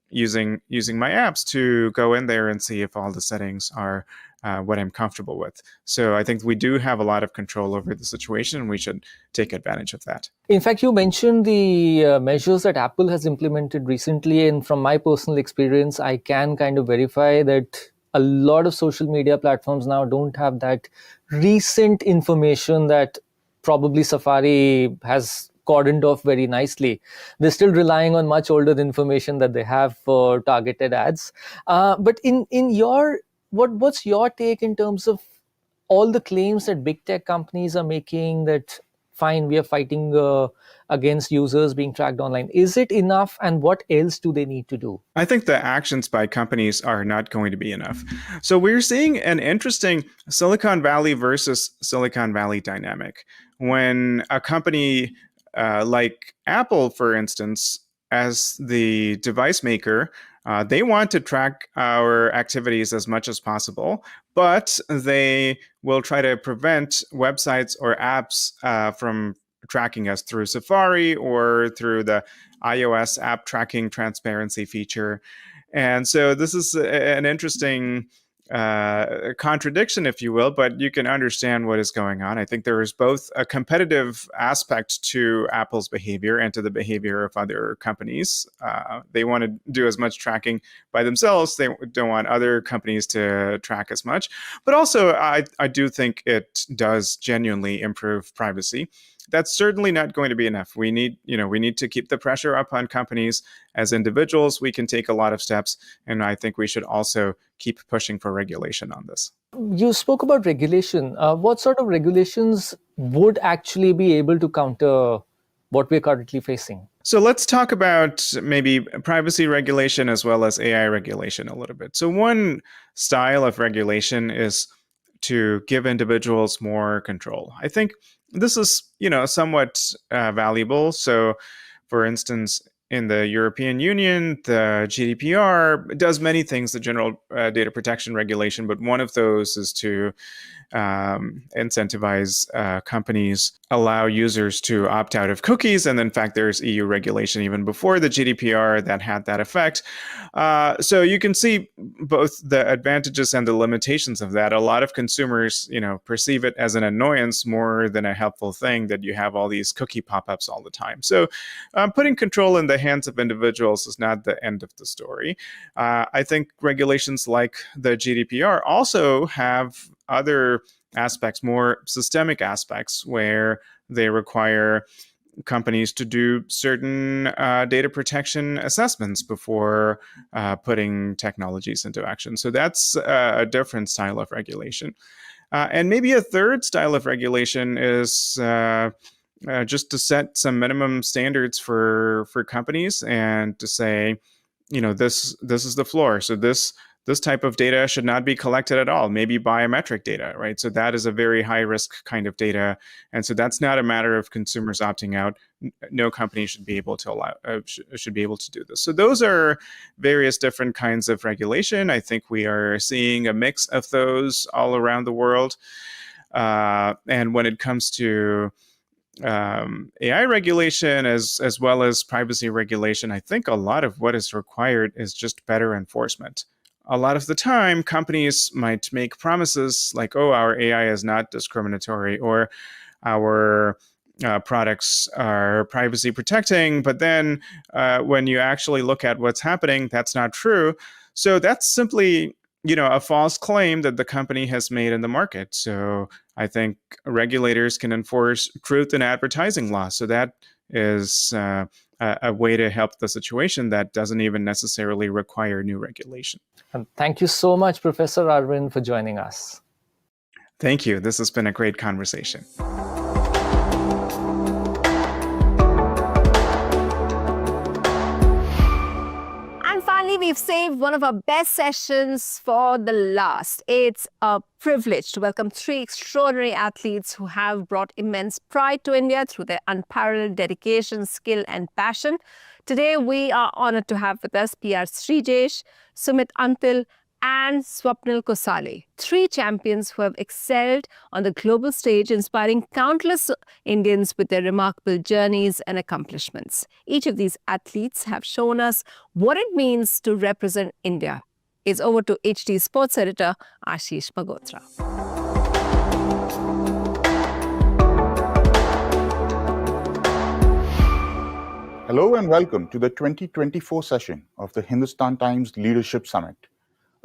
using my apps to go in there and see if all the settings are what I'm comfortable with. So I think we do have a lot of control over the situation, and we should take advantage of that. In fact, you mentioned the measures that Apple has implemented recently, and from my personal experience, I can kind of verify that a lot of social media platforms now don't have that recent information that probably Safari has cordoned off very nicely. They're still relying on much older information that they have for targeted ads. But in your what's your take in terms of all the claims that big tech companies are making that fine, we are fighting against users being tracked online? Is it enough, and what else do they need to do? I think the actions by companies are not going to be enough. So we're seeing an interesting Silicon Valley versus Silicon Valley dynamic. When a company like Apple, for instance, as the device maker, they want to track our activities as much as possible, but they will try to prevent websites or apps from tracking us through Safari or through the iOS app tracking transparency feature. And so this is an interesting contradiction, if you will, but you can understand what is going on. I think there is both a competitive aspect to Apple's behavior and to the behavior of other companies. They want to do as much tracking by themselves. They don't want other companies to track as much. But also, I do think it does genuinely improve privacy. That's certainly not going to be enough. We need to keep the pressure up on companies. As individuals, we can take a lot of steps, and I think we should also keep pushing for regulation on this. You spoke about regulation. What sort of regulations would actually be able to counter what we're currently facing? So let's talk about maybe privacy regulation as well as AI regulation a little bit. So one style of regulation is to give individuals more control. I think this is, somewhat valuable. So, for instance, in the European Union, the GDPR does many things, the General Data Protection Regulation, but one of those is to incentivize companies, allow users to opt out of cookies. And in fact, there's EU regulation even before the GDPR that had that effect. So you can see both the advantages and the limitations of that. A lot of consumers, perceive it as an annoyance more than a helpful thing that you have all these cookie pop-ups all the time. So putting control in the hands of individuals is not the end of the story. I think regulations like the GDPR also have other aspects, more systemic aspects, where they require companies to do certain data protection assessments before putting technologies into action. So that's a different style of regulation. And maybe a third style of regulation is just to set some minimum standards for companies and to say, this is the floor. So this type of data should not be collected at all, maybe biometric data, right? So that is a very high risk kind of data. And so that's not a matter of consumers opting out. No company should be able to do this. So those are various different kinds of regulation. I think we are seeing a mix of those all around the world. And when it comes to AI regulation as well as privacy regulation, I think a lot of what is required is just better enforcement. A lot of the time, companies might make promises like, oh, our AI is not discriminatory, or our products are privacy protecting, but then when you actually look at what's happening, that's not true. So that's simply, a false claim that the company has made in the market. So I think regulators can enforce truth in advertising law. So that is a way to help the situation that doesn't even necessarily require new regulation. And thank you so much, Professor Arvind, for joining us. Thank you. This has been a great conversation. We've saved one of our best sessions for the last. It's a privilege to welcome three extraordinary athletes who have brought immense pride to India through their unparalleled dedication, skill, and passion. Today, we are honored to have with us PR Sreejesh, Sumit Antil, and Swapnil Kusale, three champions who have excelled on the global stage, inspiring countless Indians with their remarkable journeys and accomplishments. Each of these athletes have shown us what it means to represent India. It's over to HT Sports Editor Ashish Magotra. Hello and welcome to the 2024 session of the Hindustan Times Leadership Summit.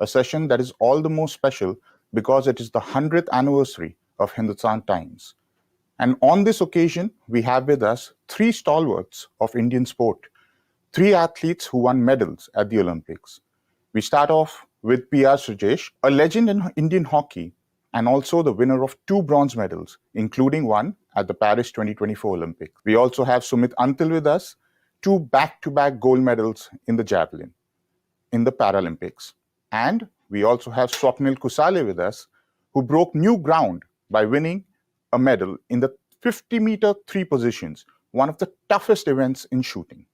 A session that is all the more special because it is the 100th anniversary of Hindustan Times. And on this occasion, we have with us three stalwarts of Indian sport, three athletes who won medals at the Olympics. We start off with PR Sreejesh, a legend in Indian hockey and also the winner of 2 bronze medals, including one at the Paris 2024 Olympics. We also have Sumit Antil with us, 2 back-to-back gold medals in the javelin in the Paralympics. And we also have Swapnil Kusale with us, who broke new ground by winning a medal in the 50-meter 3 positions, one of the toughest events in shooting.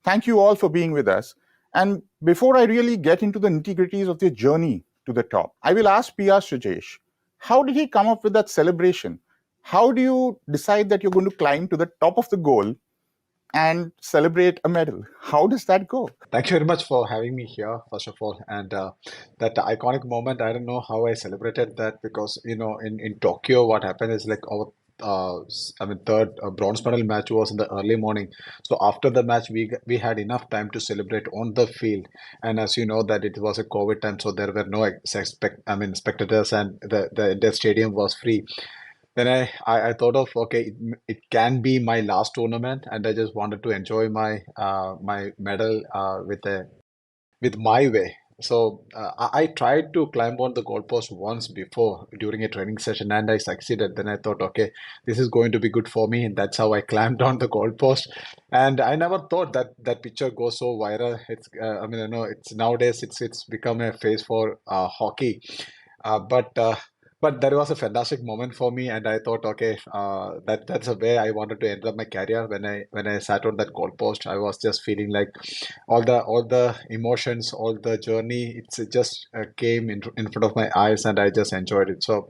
Thank you all for being with us. And before I really get into the nitty-gritties of their journey to the top, I will ask PR Sreejesh, how did he come up with that celebration? How do you decide that you're going to climb to the top of the goal and celebrate a medal? How does that go? Thank you very much for having me here, first of all. And that iconic moment, I don't know how I celebrated that because, in Tokyo, what happened is like our third bronze medal match was in the early morning. So after the match, we had enough time to celebrate on the field. And as you know, that it was a COVID time, so there were no spectators, and the stadium was free. Then I thought of, okay, it can be my last tournament, and I just wanted to enjoy my my medal with my way. So I tried to climb on the goalpost once before during a training session, and I succeeded. Then I thought, okay, this is going to be good for me, and that's how I climbed on the goalpost. And I never thought that picture goes so viral. It's it's nowadays it's become a phase for hockey, but that was a fantastic moment for me, and I thought, okay, that's a way I wanted to end up my career. When I sat on that goalpost, I was just feeling like all the emotions, all the journey, it just came in front of my eyes, and I just enjoyed it. So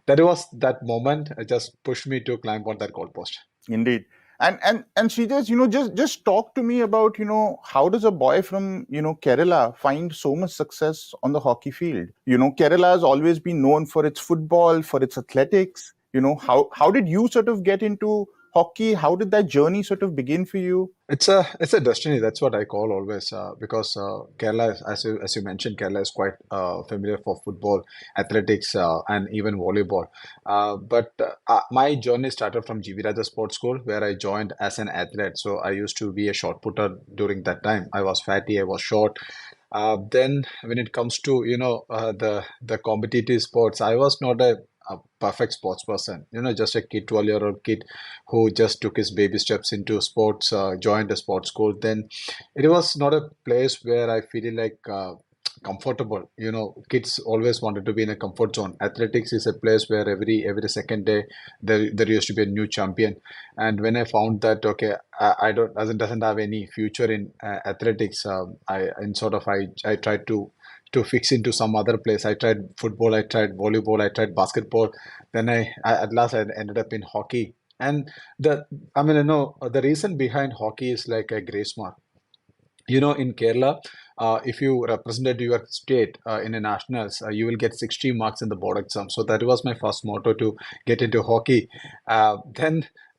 that moment just pushed me to climb on that goalpost. Indeed. And Sreejesh, just talk to me about, how does a boy from, Kerala find so much success on the hockey field? Kerala has always been known for its football, for its athletics. How did you sort of get into hockey? How did that journey sort of begin for you? It's a destiny. That's what I call always, because Kerala, as you mentioned, Kerala is quite familiar for football, athletics, and even volleyball. But my journey started from GV Raja Sports School, where I joined as an athlete. So I used to be a shot putter during that time. I was fatty, I was short. Then when it comes to the competitive sports, I was not a perfect sports person, just a 12-year-old kid who just took his baby steps into sports, joined a sports school. Then it was not a place where I feel like comfortable. Kids always wanted to be in a comfort zone. Athletics is a place where every second day there used to be a new champion. And when I found that, okay, I doesn't have any future in athletics, I tried to fix into some other place. I tried football, I tried volleyball, I tried basketball. Then I at last I ended up in hockey. And the reason behind hockey is like a grace mark. In Kerala, if you represented your state in a nationals, you will get 60 marks in the board exam. So that was my first motto to get into hockey.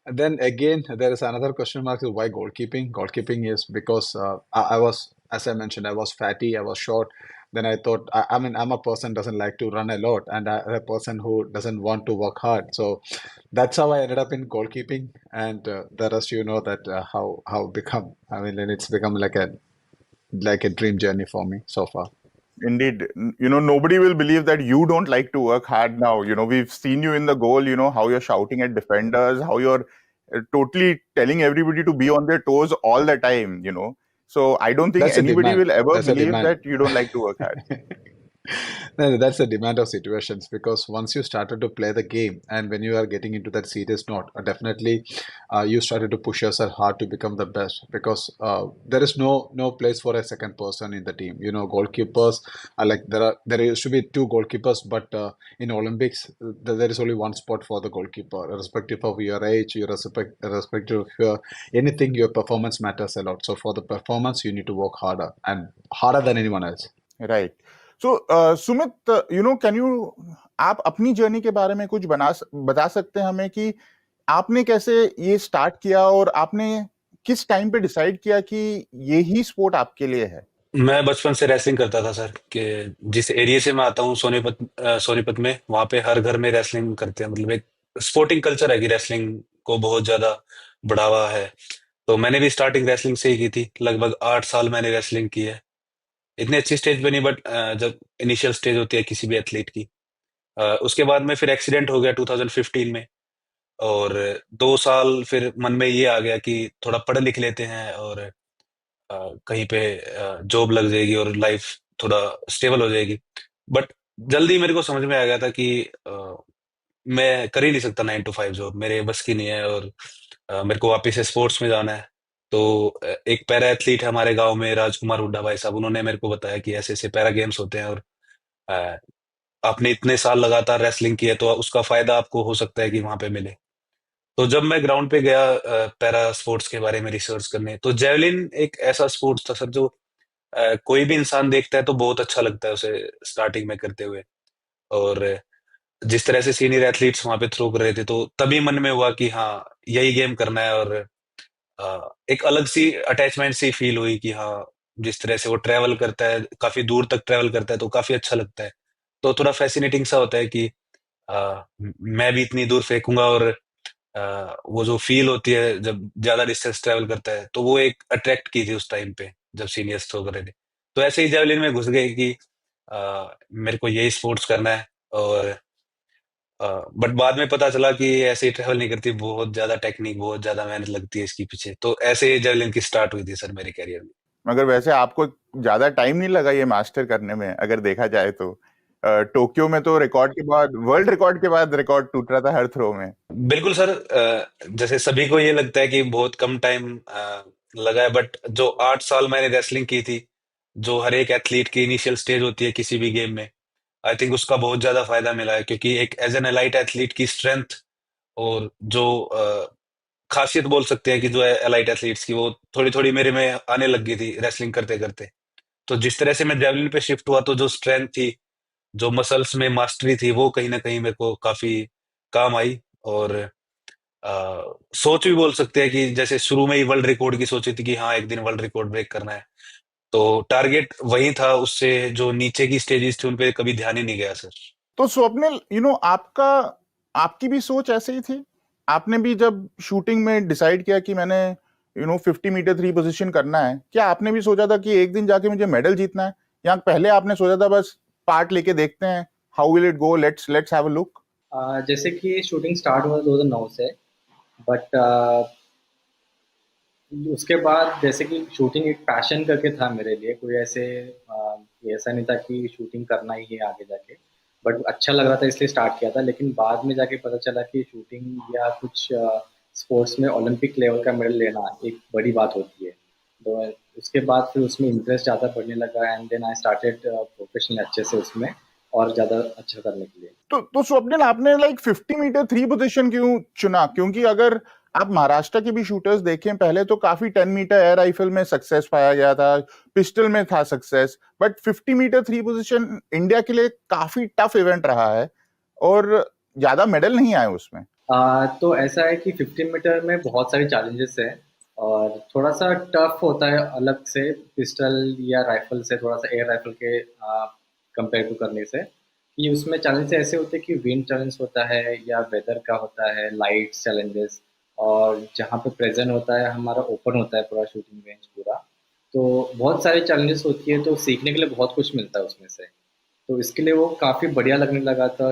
Then again, there is another question mark: is why goalkeeping? Goalkeeping is because I was, as I mentioned, I was fatty, I was short. Then I thought, I'm a person doesn't like to run a lot, and I'm a person who doesn't want to work hard. So that's how I ended up in goalkeeping, and the rest, that how become. And it's become like a dream journey for me so far. Indeed. Nobody will believe that you don't like to work hard now. We've seen you in the goal, how you're shouting at defenders, how you're totally telling everybody to be on their toes all the time. So I don't think That's a anybody demand. will ever That's a believe demand. that you don't like to work hard. No, that's the demand of situations, because once you started to play the game and when you are getting into that serious note, definitely you started to push yourself hard to become the best, because there is no place for a second person in the team. Goalkeepers are like there used to be two goalkeepers, but in Olympics there is only one spot for the goalkeeper, irrespective of your age, irrespective of anything. Your performance matters a lot. So for the performance, you need to work harder and harder than anyone else. Right. So, Sumit, can you आप अपनी journey के बारे में कुछ बता सकते हैं हमें कि आपने कैसे ये स्टार्ट किया और आपने किस टाइम पे डिसाइड किया कि ये ही स्पोर्ट आपके लिए है? मैं बचपन से रेसलिंग करता था सर, कि जिस एरिया से मैं आता हूँ सोनीपत में, वहाँ पे हर घर में रेसलिंग करते हैं। मतलब एक स्पोर्टिंग कल्चर है कि रेसलिंग को बहुत ज्यादा बढ़ावा है। तो मैंने भी स्टार्टिंग रेसलिंग से ही की थी। लगभग 8 साल मैंने रेसलिंग की है। इतनी अच्छी स्टेज पे नहीं, बट जब इनिशियल स्टेज होती है किसी भी एथलीट की। उसके बाद में फिर एक्सीडेंट हो गया 2015 में, और 2 साल फिर मन में ये आ गया कि थोड़ा पढ़ लिख लेते हैं और कहीं पे जॉब लग जाएगी और लाइफ थोड़ा स्टेबल हो जाएगी। बट जल्दी मेरे को समझ में आ गया था कि मैं कर ही नहीं सकता 9 to 5 जॉब, मेरे बस की नहीं है, और मेरे को वापस से स्पोर्ट्स में जाना है। तो एक पैरा एथलीट है हमारे गांव में, राजकुमार हुड्डा भाई साहब, उन्होंने मेरे को बताया कि ऐसे ऐसे पैरा गेम्स होते हैं, और अ, आपने इतने साल लगातार रेसलिंग की है तो उसका फायदा आपको हो सकता है कि वहां पे मिले। तो जब मैं ग्राउंड पे गया पैरा स्पोर्ट्स के बारे में रिसर्च करने, तो जेवलिन एक ऐसा स्पोर्ट्स था सर जो कोई भी इंसान देखता है तो बहुत अच्छा लगता है उसे स्टार्टिंग में करते हुए। और जिस तरह से सीनियर एथलीट्स वहां पे थ्रो कर रहे थे, तो तभी मन में हुआ कि हाँ, यही गेम करना है। और एक अलग सी अटैचमेंट सी फील हुई कि हाँ, जिस तरह से वो ट्रैवल करता है, काफी दूर तक ट्रैवल करता है, तो काफी अच्छा लगता है। तो थोड़ा फैसिनेटिंग सा होता है कि मैं भी इतनी दूर फेंकूंगा, और वो जो फील होती है जब ज्यादा डिस्टेंस ट्रैवल करता है, तो वो एक अट्रैक्ट की थी उस टाइम पे जब सीनियर्स थ्रो कर रहे थे। तो ऐसे ही जेवलिन में घुस गए कि मेरे को यही स्पोर्ट्स करना है। और बट बाद में पता चला कि ऐसे ही ट्रैवल नहीं करती, बहुत ज्यादा टेक्निक, बहुत ज्यादा मेहनत लगती है इसके पीछे। तो ऐसे ही जेवलिन की स्टार्ट हुई थी सर मेरे कैरियर में। मगर वैसे आपको ज्यादा टाइम नहीं लगा ये मास्टर करने में, अगर देखा जाए तो टोक्यो में तो रिकॉर्ड के बाद, वर्ल्ड रिकॉर्ड के बाद रिकॉर्ड टूट रहा था हर थ्रो में। बिल्कुल सर, जैसे सभी को ये लगता है कि बहुत कम टाइम लगा है, बट जो 8 साल मैंने रेसलिंग की थी, जो हर एक एथलीट की इनिशियल स्टेज होती है किसी भी गेम में, आई थिंक उसका बहुत ज्यादा फायदा मिला है। क्योंकि एक एज एन एलाइट एथलीट की स्ट्रेंथ और जो खासियत बोल सकते हैं कि जो एलाइट एथलीट्स की, वो थोड़ी थोड़ी मेरे में आने लग गई थी रेसलिंग करते करते। तो जिस तरह से मैं जेवलिन पे शिफ्ट हुआ, तो जो स्ट्रेंथ थी, जो मसल्स में मास्टरी थी, वो कहीं ना कहीं मेरे को काफी काम आई। और सोच भी बोल सकते हैं कि जैसे शुरू में ही वर्ल्ड रिकॉर्ड की सोची थी कि हाँ, एक दिन वर्ल्ड रिकॉर्ड ब्रेक करना है, तो टारगेट वही था। उससे जो नीचे की स्टेजेस थी उन पे कभी ध्यान ही नहीं गया सर। तो स्वप्निल, आपकी भी सोच ऐसे ही थी? आपने भी जब शूटिंग में डिसाइड किया कि मैंने 50 मीटर 3 पोजीशन करना है, क्या आपने भी सोचा था कि एक दिन जाके मुझे मेडल जीतना है, या पहले आपने सोचा था बस पार्ट लेके देखते हैं, how will it go, let's have a look? जैसे कि शूटिंग स्टार्ट हुआ 2009 से, बट उसके बाद जैसे कि शूटिंग एक पैशन करके था मेरे लिए, कोई ऐसा नहीं था कि शूटिंग करना ही है आगे जाके, बट अच्छा लग रहा था इसलिए स्टार्ट किया था। लेकिन बाद में जाके पता चला कि शूटिंग या कुछ स्पोर्ट्स में ओलंपिक लेवल का मेडल लेना एक बड़ी बात होती है। तो उसके बाद फिर उसमें इंटरेस्ट ज़्यादा बढ़ने लगा, and then I started professional अच्छे से उसमें और ज़्यादा अच्छा करने के लिए। तो स्वप्निल, आपने लाइक 50 मीटर थ्री पोजीशन क्यों चुना? क्योंकि अगर आप महाराष्ट्र के भी शूटर्स देखें, पहले तो काफी 10 मीटर एयर राइफल में सक्सेस पाया गया था, पिस्टल में था success, but 50 metre three position India के लिए काफी टफ इवेंट रहा है और ज्यादा मेडल नहीं आए उसमें। तो ऐसा है कि 50 मीटर में बहुत सारे चैलेंजेस हैं और थोड़ा सा टफ होता है अलग से पिस्टल या राइफल से, थोड़ा सा एयर राइफल के कंपेयर टू करने से, कि उसमें चैलेंज ऐसे होते हैं कि विंड चैलेंज होता है या वेदर का होता है, लाइट चैलेंजेस, और जहाँ पे प्रेजेंट होता है हमारा ओपन होता है पूरा शूटिंग रेंज पूरा, तो बहुत सारे चैलेंजेस होती है, तो सीखने के लिए बहुत कुछ मिलता है उसमें से। तो इसके लिए वो काफ़ी बढ़िया लगने लगा था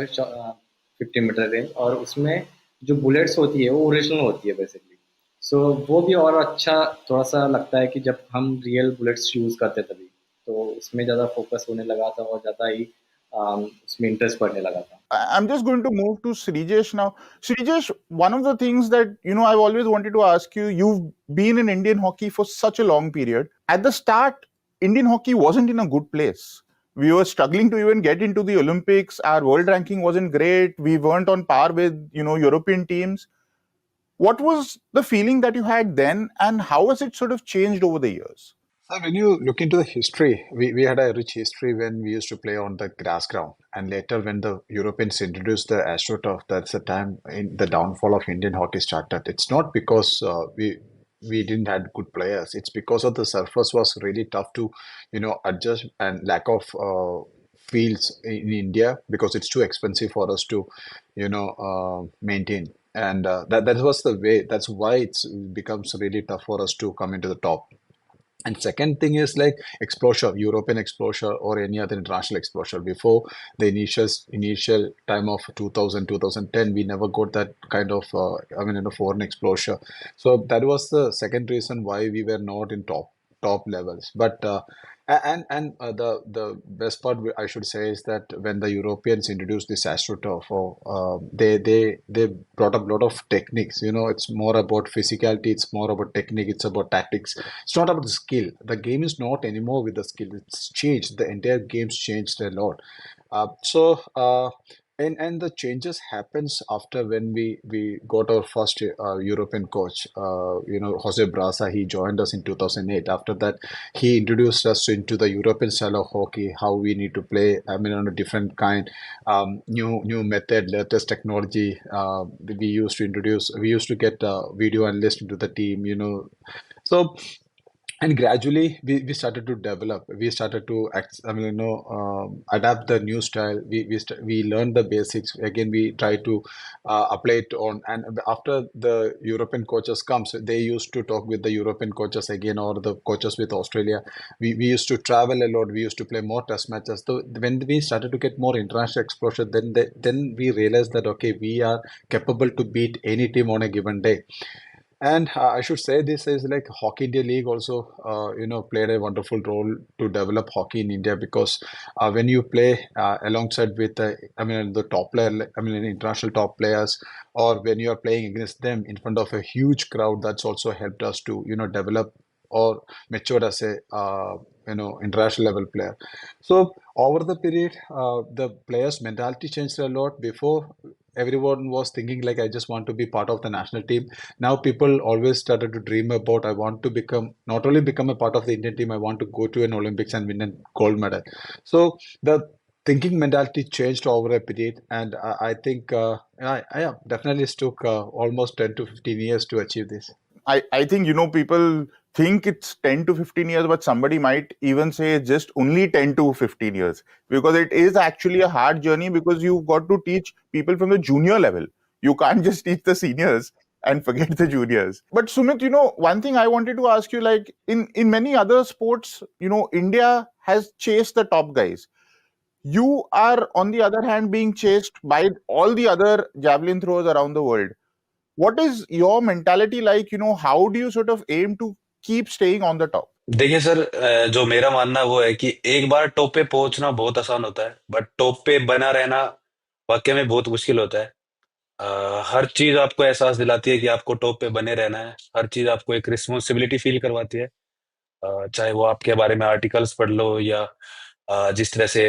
50 मीटर रेंज, और उसमें जो बुलेट्स होती है वो ओरिजिनल होती है बेसिकली। सो वो भी और अच्छा थोड़ा सा लगता है कि जब हम रियल बुलेट्स यूज़ करते तभी, तो उसमें ज़्यादा फोकस होने लगा था और ज़्यादा ही उसमें इंटरेस्ट पड़ने लगा था। I'm just going to move to Sreejesh now. Sreejesh, one of the things that, I've always wanted to ask you, you've been in Indian hockey for such a long period. At the start, Indian hockey wasn't in a good place. We were struggling to even get into the Olympics. Our world ranking wasn't great. We weren't on par with, European teams. What was the feeling that you had then, and how has it sort of changed over the years? So when you look into the history, we had a rich history when we used to play on the grass ground. And later when the Europeans introduced the AstroTurf, that's the time in the downfall of Indian hockey started. It's not because we didn't have good players. It's because of the surface was really tough to, adjust, and lack of fields in India because it's too expensive for us to, maintain. And that was the way. That's why it becomes really tough for us to come into the top. And second thing is like exposure, European exposure or any other international exposure. Before the initial time of 2000, 2010, we never got that kind of, foreign exposure. So that was the second reason why we were not in top levels. But the best part I should say is that when the Europeans introduced this AstroTurf, they brought up a lot of techniques. It's more about physicality, it's more about technique, it's about tactics. It's not about the skill. The game is not anymore with the skill. It's changed. The entire game's changed a lot. And the changes happens after when we got our first European coach, Jose Brasa. He joined us in 2008. After that, he introduced us into the European style of hockey, how we need to play. On a different kind, new method, latest technology. We used to get video analyst into the team. So. And gradually we started to develop. We started to adapt the new style. We learned the basics. Again, we try to apply it on. And after the European coaches comes, they used to talk with the European coaches again, or the coaches with Australia. We used to travel a lot. We used to play more test matches. So when we started to get more international exposure, then we realized that okay, we are capable to beat any team on a given day. And I should say this is like Hockey India League also, played a wonderful role to develop hockey in India, because when you play alongside with the top player, international top players, or when you are playing against them in front of a huge crowd, that's also helped us to develop or mature as a international level player. So over the period, the players' mentality changed a lot. Before, everyone was thinking like, I just want to be part of the national team. Now people always started to dream about, I want to not only become a part of the Indian team, I want to go to an Olympics and win a gold medal. So the thinking mentality changed over a period, and I think I definitely took almost 10 to 15 years to achieve this. I think, people think it's 10 to 15 years, but somebody might even say just only 10 to 15 years, because it is actually a hard journey, because you've got to teach people from the junior level. You can't just teach the seniors and forget the juniors. But Sumit, one thing I wanted to ask you, like in many other sports, India has chased the top guys. You are, on the other hand, being chased by all the other javelin throwers around the world. What is your mentality like? How do you sort of aim to keep staying on the top? देखिए sir, जो मेरा मानना वो है कि एक बार top पे पहुंचना बहुत आसान होता है, बट टॉप पे बना रहना वाकई में बहुत मुश्किल होता है। हर चीज आपको एहसास दिलाती है कि आपको टॉप पे बने रहना है। हर चीज आपको एक रिस्पॉन्सिबिलिटी फील करवाती है, चाहे वो आपके बारे में आर्टिकल्स पढ़ लो या जिस तरह से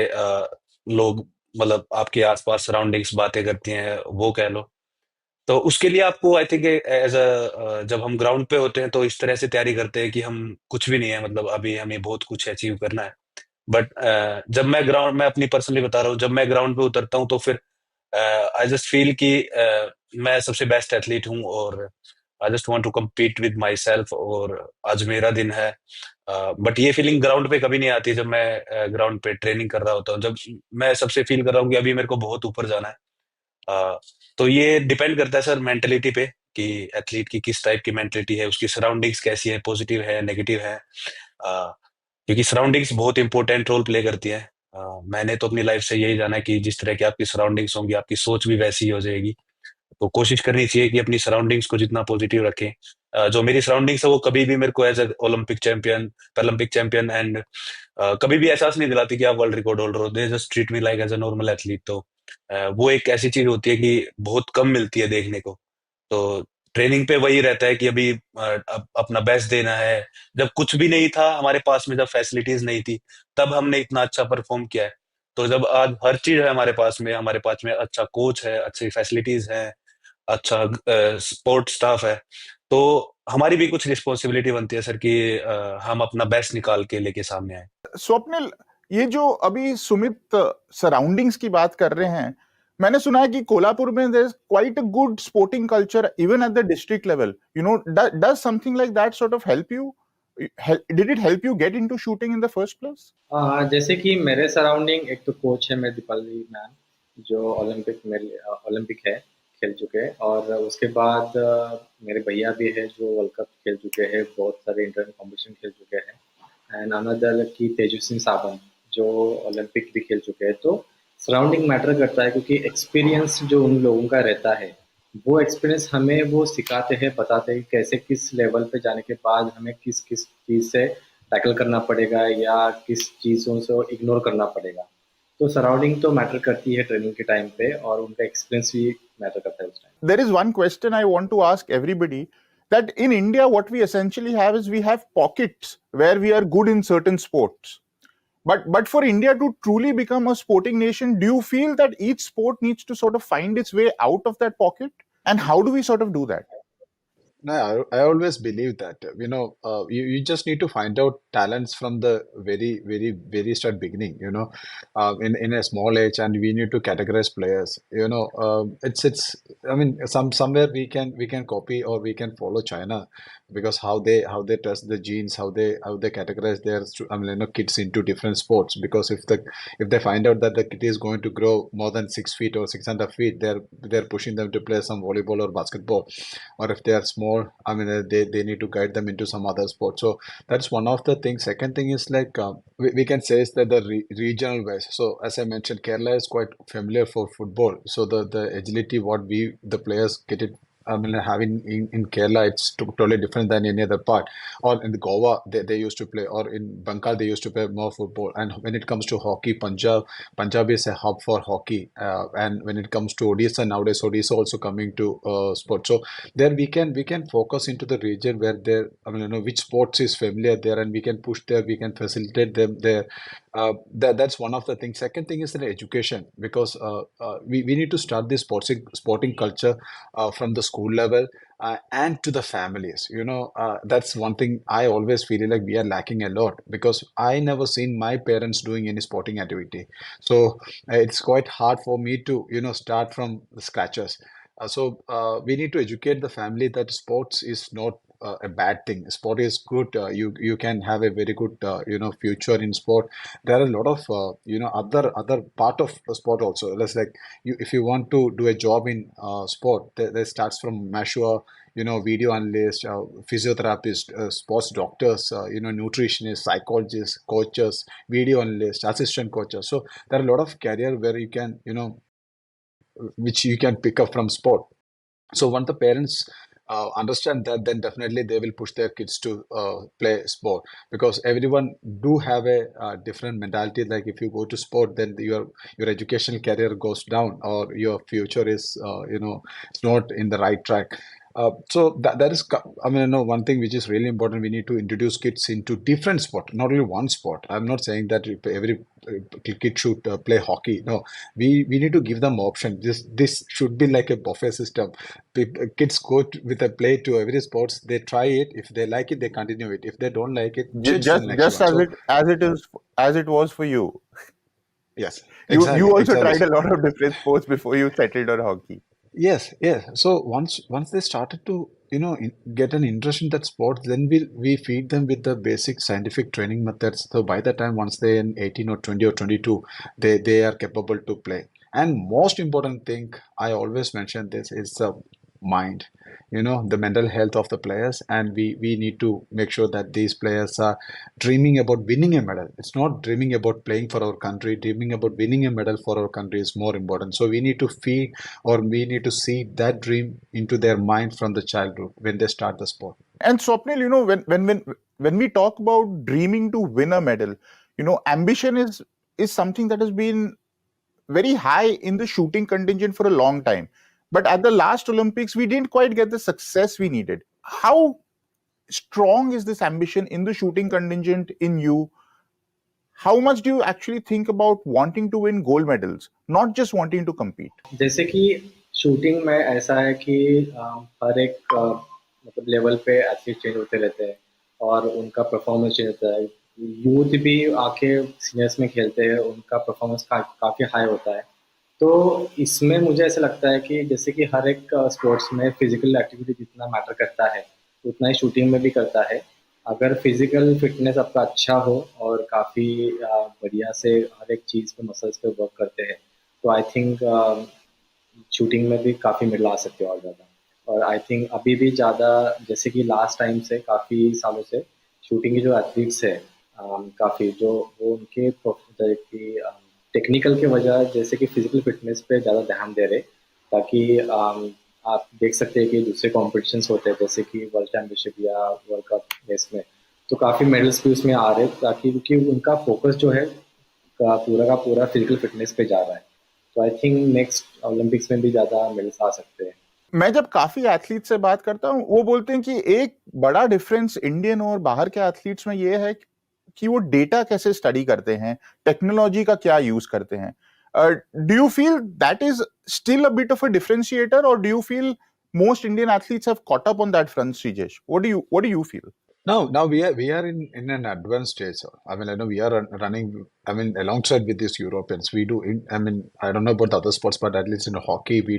लोग मतलब आपके आसपास सराउंडिंग्स बातें करती हैं, वो कह लो। तो उसके लिए आपको आई थिंक एज अ जब हम ग्राउंड पे होते हैं तो इस तरह से तैयारी करते हैं कि हम कुछ भी नहीं है, मतलब अभी हमें बहुत कुछ अचीव करना है। बट जब मैं अपनी पर्सनली बता रहा हूँ, जब मैं ग्राउंड पे उतरता हूँ तो फिर आई जस्ट फील कि मैं सबसे बेस्ट एथलीट हूँ और I just want to compete with myself, और आज मेरा दिन है। बट ये फीलिंग ग्राउंड पे कभी नहीं आती जब मैं ग्राउंड पे ट्रेनिंग कर रहा होता हूँ, जब मैं सबसे फील कर रहा हूँ कि अभी मेरे को बहुत ऊपर जाना है। तो ये डिपेंड करता है सर मेंटेलिटी पे, कि एथलीट की किस टाइप की मेंटेलिटी है, उसकी सराउंडिंग्स कैसी है, पॉजिटिव है, नेगेटिव है। क्योंकि सराउंडिंग्स बहुत इंपॉर्टेंट रोल प्ले करती है। मैंने तो अपनी लाइफ से यही जाना है कि जिस तरह की आपकी सराउंडिंग्स होंगी, आपकी सोच भी वैसी ही हो जाएगी। तो कोशिश करनी चाहिए कि अपनी सराउंडिंग्स को जितना पॉजिटिव रखें। जो मेरी सराउंडिंग्स है वो कभी भी मेरे को as a Olympic champion, Paralympic champion and कभी भी एहसास नहीं दिलाती कि आप वर्ल्ड रिकॉर्ड होल्डर हो। They just treat me like as a normal athlete. तो वो एक ऐसी चीज होती है कि बहुत कम मिलती है देखने को। तो ट्रेनिंग पे वही रहता है कि अभी अपना बेस्ट देना है। जब कुछ भी नहीं था हमारे पास में, जब फैसिलिटीज नहीं थी, तब हमने इतना अच्छा परफॉर्म किया है। तो जब आज हर चीज है हमारे पास में अच्छा कोच है, अच्छी फैसिलिटीज है, अच्छा सपोर्ट स्टाफ है, तो हमारी भी कुछ रिस्पॉन्सिबिलिटी बनती है सर कि हम अपना बेस्ट निकाल के लेके सामने आए। स्वप्निल, ये जो अभी सुमित सराउंडिंग्स की बात कर रहे हैं, मैंने सुना है कि कोल्हापुर में there is quite a good sporting culture even at the district level, you know, does something like that sort of help you? Did it help you get into shooting in the first place? जैसे कि मेरे surrounding एक तो coach है मेरे Deepali ma'am, जो Olympic है, खेल चुके हैं। और उसके बाद मेरे भैया भी है जो वर्ल्ड कप खेल चुके हैं, बहुत सारे इंटर कॉम्पिटिशन खेल चुके हैं। एंड अनदर की तेजस्वी सावंत जो ओलंपिक भी खेल चुके हैं। तो सराउंडिंग मैटर करता है, क्योंकि एक्सपीरियंस जो उन लोगों का रहता है, वो एक्सपीरियंस हमें वो सिखाते हैं, बताते हैं कि कैसे किस लेवल पे जाने के बाद हमें किस किस चीज़ से टैकल करना पड़ेगा या किस चीज़ों से इग्नोर करना पड़ेगा। तो सराउंडिंग तो मैटर करती है ट्रेनिंग के टाइम पे, और उनका एक्सपीरियंस भी मैटर करता है उस time. There is one question I want to ask everybody, that in India what we essentially have is we have pockets where we are good in certain sports. But for India to truly become a sporting nation, do you feel that each sport needs to sort of find its way out of that pocket? And how do we sort of do that? No, I always believe that, you just need to find out talents from the very start beginning, in a small age, and we need to categorize players. It's I mean, somewhere we can copy or we can follow China, because how they test the genes, how they categorize their kids into different sports. Because if they find out that the kid is going to grow more than 6 feet or 6.5 feet, they're pushing them to play some volleyball or basketball. Or if they are small, they need to guide them into some other sport. So that's one of the things. Second thing is like, we can say is that the regional wise. So as I mentioned, Kerala is quite familiar for football. So the agility what the players get it, having in Kerala, it's totally different than any other part. Or in the Goa, they used to play, or in Bengal, they used to play more football. And when it comes to hockey, Punjab is a hub for hockey. And when it comes to Odisha, nowadays Odisha also coming to sport. So there we can focus into the region where there, which sports is familiar there, and we can push there, we can facilitate them there. That's one of the things. Second thing is the education, because we need to start this sporting culture from the school level, and to the families. That's one thing I always feel like we are lacking a lot, because I never seen my parents doing any sporting activity. So it's quite hard for me to start from the scratches. So we need to educate the family that sports is not a bad thing. Sport is good. You can have a very good future in sport. There are a lot of other part of the sport also. Let's like, if you want to do a job in sport, that starts from masseur, video analyst, physiotherapist, sports doctors, nutritionists, psychologists, coaches, video analysts, assistant coaches. So there are a lot of career where you can which you can pick up from sport. So once the parents understand that, then definitely they will push their kids to play sport, because everyone do have a different mentality. Like if you go to sport, then your educational career goes down, or your future is it's not in the right track. So that is, I mean, I know one thing which is really important. We need to introduce kids into different sport, not only one sport. I'm not saying that every kid should play hockey. No, we need to give them option. This should be like a buffet system. Kids go with a play to every sports. They try it. If they like it, they continue it. If they don't like it, switch to the next Just one. So as it was for you. yes, You exactly, also exactly. tried a lot of different sports before you settled on hockey. Yes, yes. So once they started to get an interest in that sport, then we feed them with the basic scientific training methods. So by the time once they're in 18 or 20 or 22, they are capable to play. And most important thing I always mention this is the mind. The mental health of the players, and we need to make sure that these players are dreaming about winning a medal. It's not dreaming about playing for our country. Dreaming about winning a medal for our country is more important. So we need to feed, or we need to see that dream into their mind from the childhood when they start the sport. And Swapnil, when we talk about dreaming to win a medal, ambition is something that has been very high in the shooting contingent for a long time. But at the last Olympics, we didn't quite get the success we needed. How strong is this ambition in the shooting contingent in you? How much do you actually think about wanting to win gold medals, not just wanting to compete? जैसे कि shooting में ऐसा है कि हर एक मतलब level पे athlete change होते रहते हैं और उनका परफॉर्मेंस चेंज होता है। यूथ भी आके सीनियर्स में खेलते हैं, उनका परफॉर्मेंस काफ़ी हाई होता है। तो इसमें मुझे ऐसा लगता है कि जैसे कि हर एक स्पोर्ट्स में फिजिकल एक्टिविटी जितना मैटर करता है, उतना ही शूटिंग में भी करता है। अगर फिजिकल फिटनेस आपका अच्छा हो और काफ़ी बढ़िया से हर एक चीज़ पे मसल्स पे वर्क करते हैं, तो आई थिंक शूटिंग में भी काफ़ी मेडल आ सकते हैं और ज़्यादा। और आई थिंक अभी भी ज़्यादा, जैसे कि लास्ट टाइम से काफ़ी सालों से शूटिंग के जो एथलीट्स है काफ़ी जो वो उनके टेक्निकल के वजह जैसे कि फिजिकल फिटनेस पे ज़्यादा ध्यान दे रहे, ताकि आप देख सकते हैं कि दूसरे कॉम्पिटिशन्स होते हैं जैसे कि वर्ल्ड चैम्पियनशिप या वर्ल्ड कप इसमें, तो काफ़ी मेडल्स भी उसमें आ रहे, ताकि क्योंकि उनका फोकस जो है का पूरा फिजिकल फिटनेस पे जा रहा है। तो आई थिंक नेक्स्ट ओलंपिक्स में भी ज़्यादा मेडल्स आ सकते हैं। मैं जब काफी एथलीट से बात करता हूँ, वो बोलते हैं कि एक बड़ा डिफरेंस इंडियन और बाहर के एथलीट्स में ये है कि वो डेटा कैसे स्टडी करते हैं, टेक्नोलॉजी का क्या यूज करते हैं। Do you feel that is still a bit of a differentiator, और do you feel most Indian athletes have caught up on that front, Sreejesh? What do you feel? Now we are in an advanced stage, sir. I mean, I know we are running. I mean, alongside with these Europeans, we do. I mean, I don't know about the other sports, but at least in hockey, we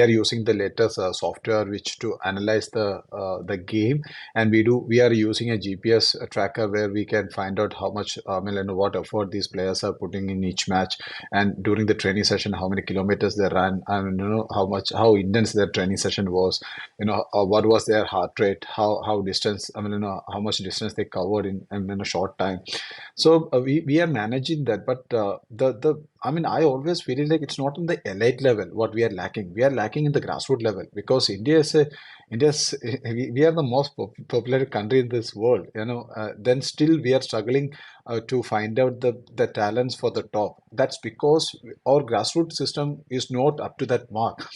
are using the latest software which to analyze the game, and we are using a GPS tracker where we can find out how much, I mean, what effort these players are putting in each match, and during the training session, how many kilometers they run, and how intense their training session was, what was their heart rate, how distance, I mean, how much distance they covered in a short time. So we are managing that, but the I mean, I always feel like it's not on the elite level what we are lacking. We are lacking in the grassroots level, because India's we are the most popular country in this world. Then still we are struggling to find out the talents for the top. That's because our grassroots system is not up to that mark.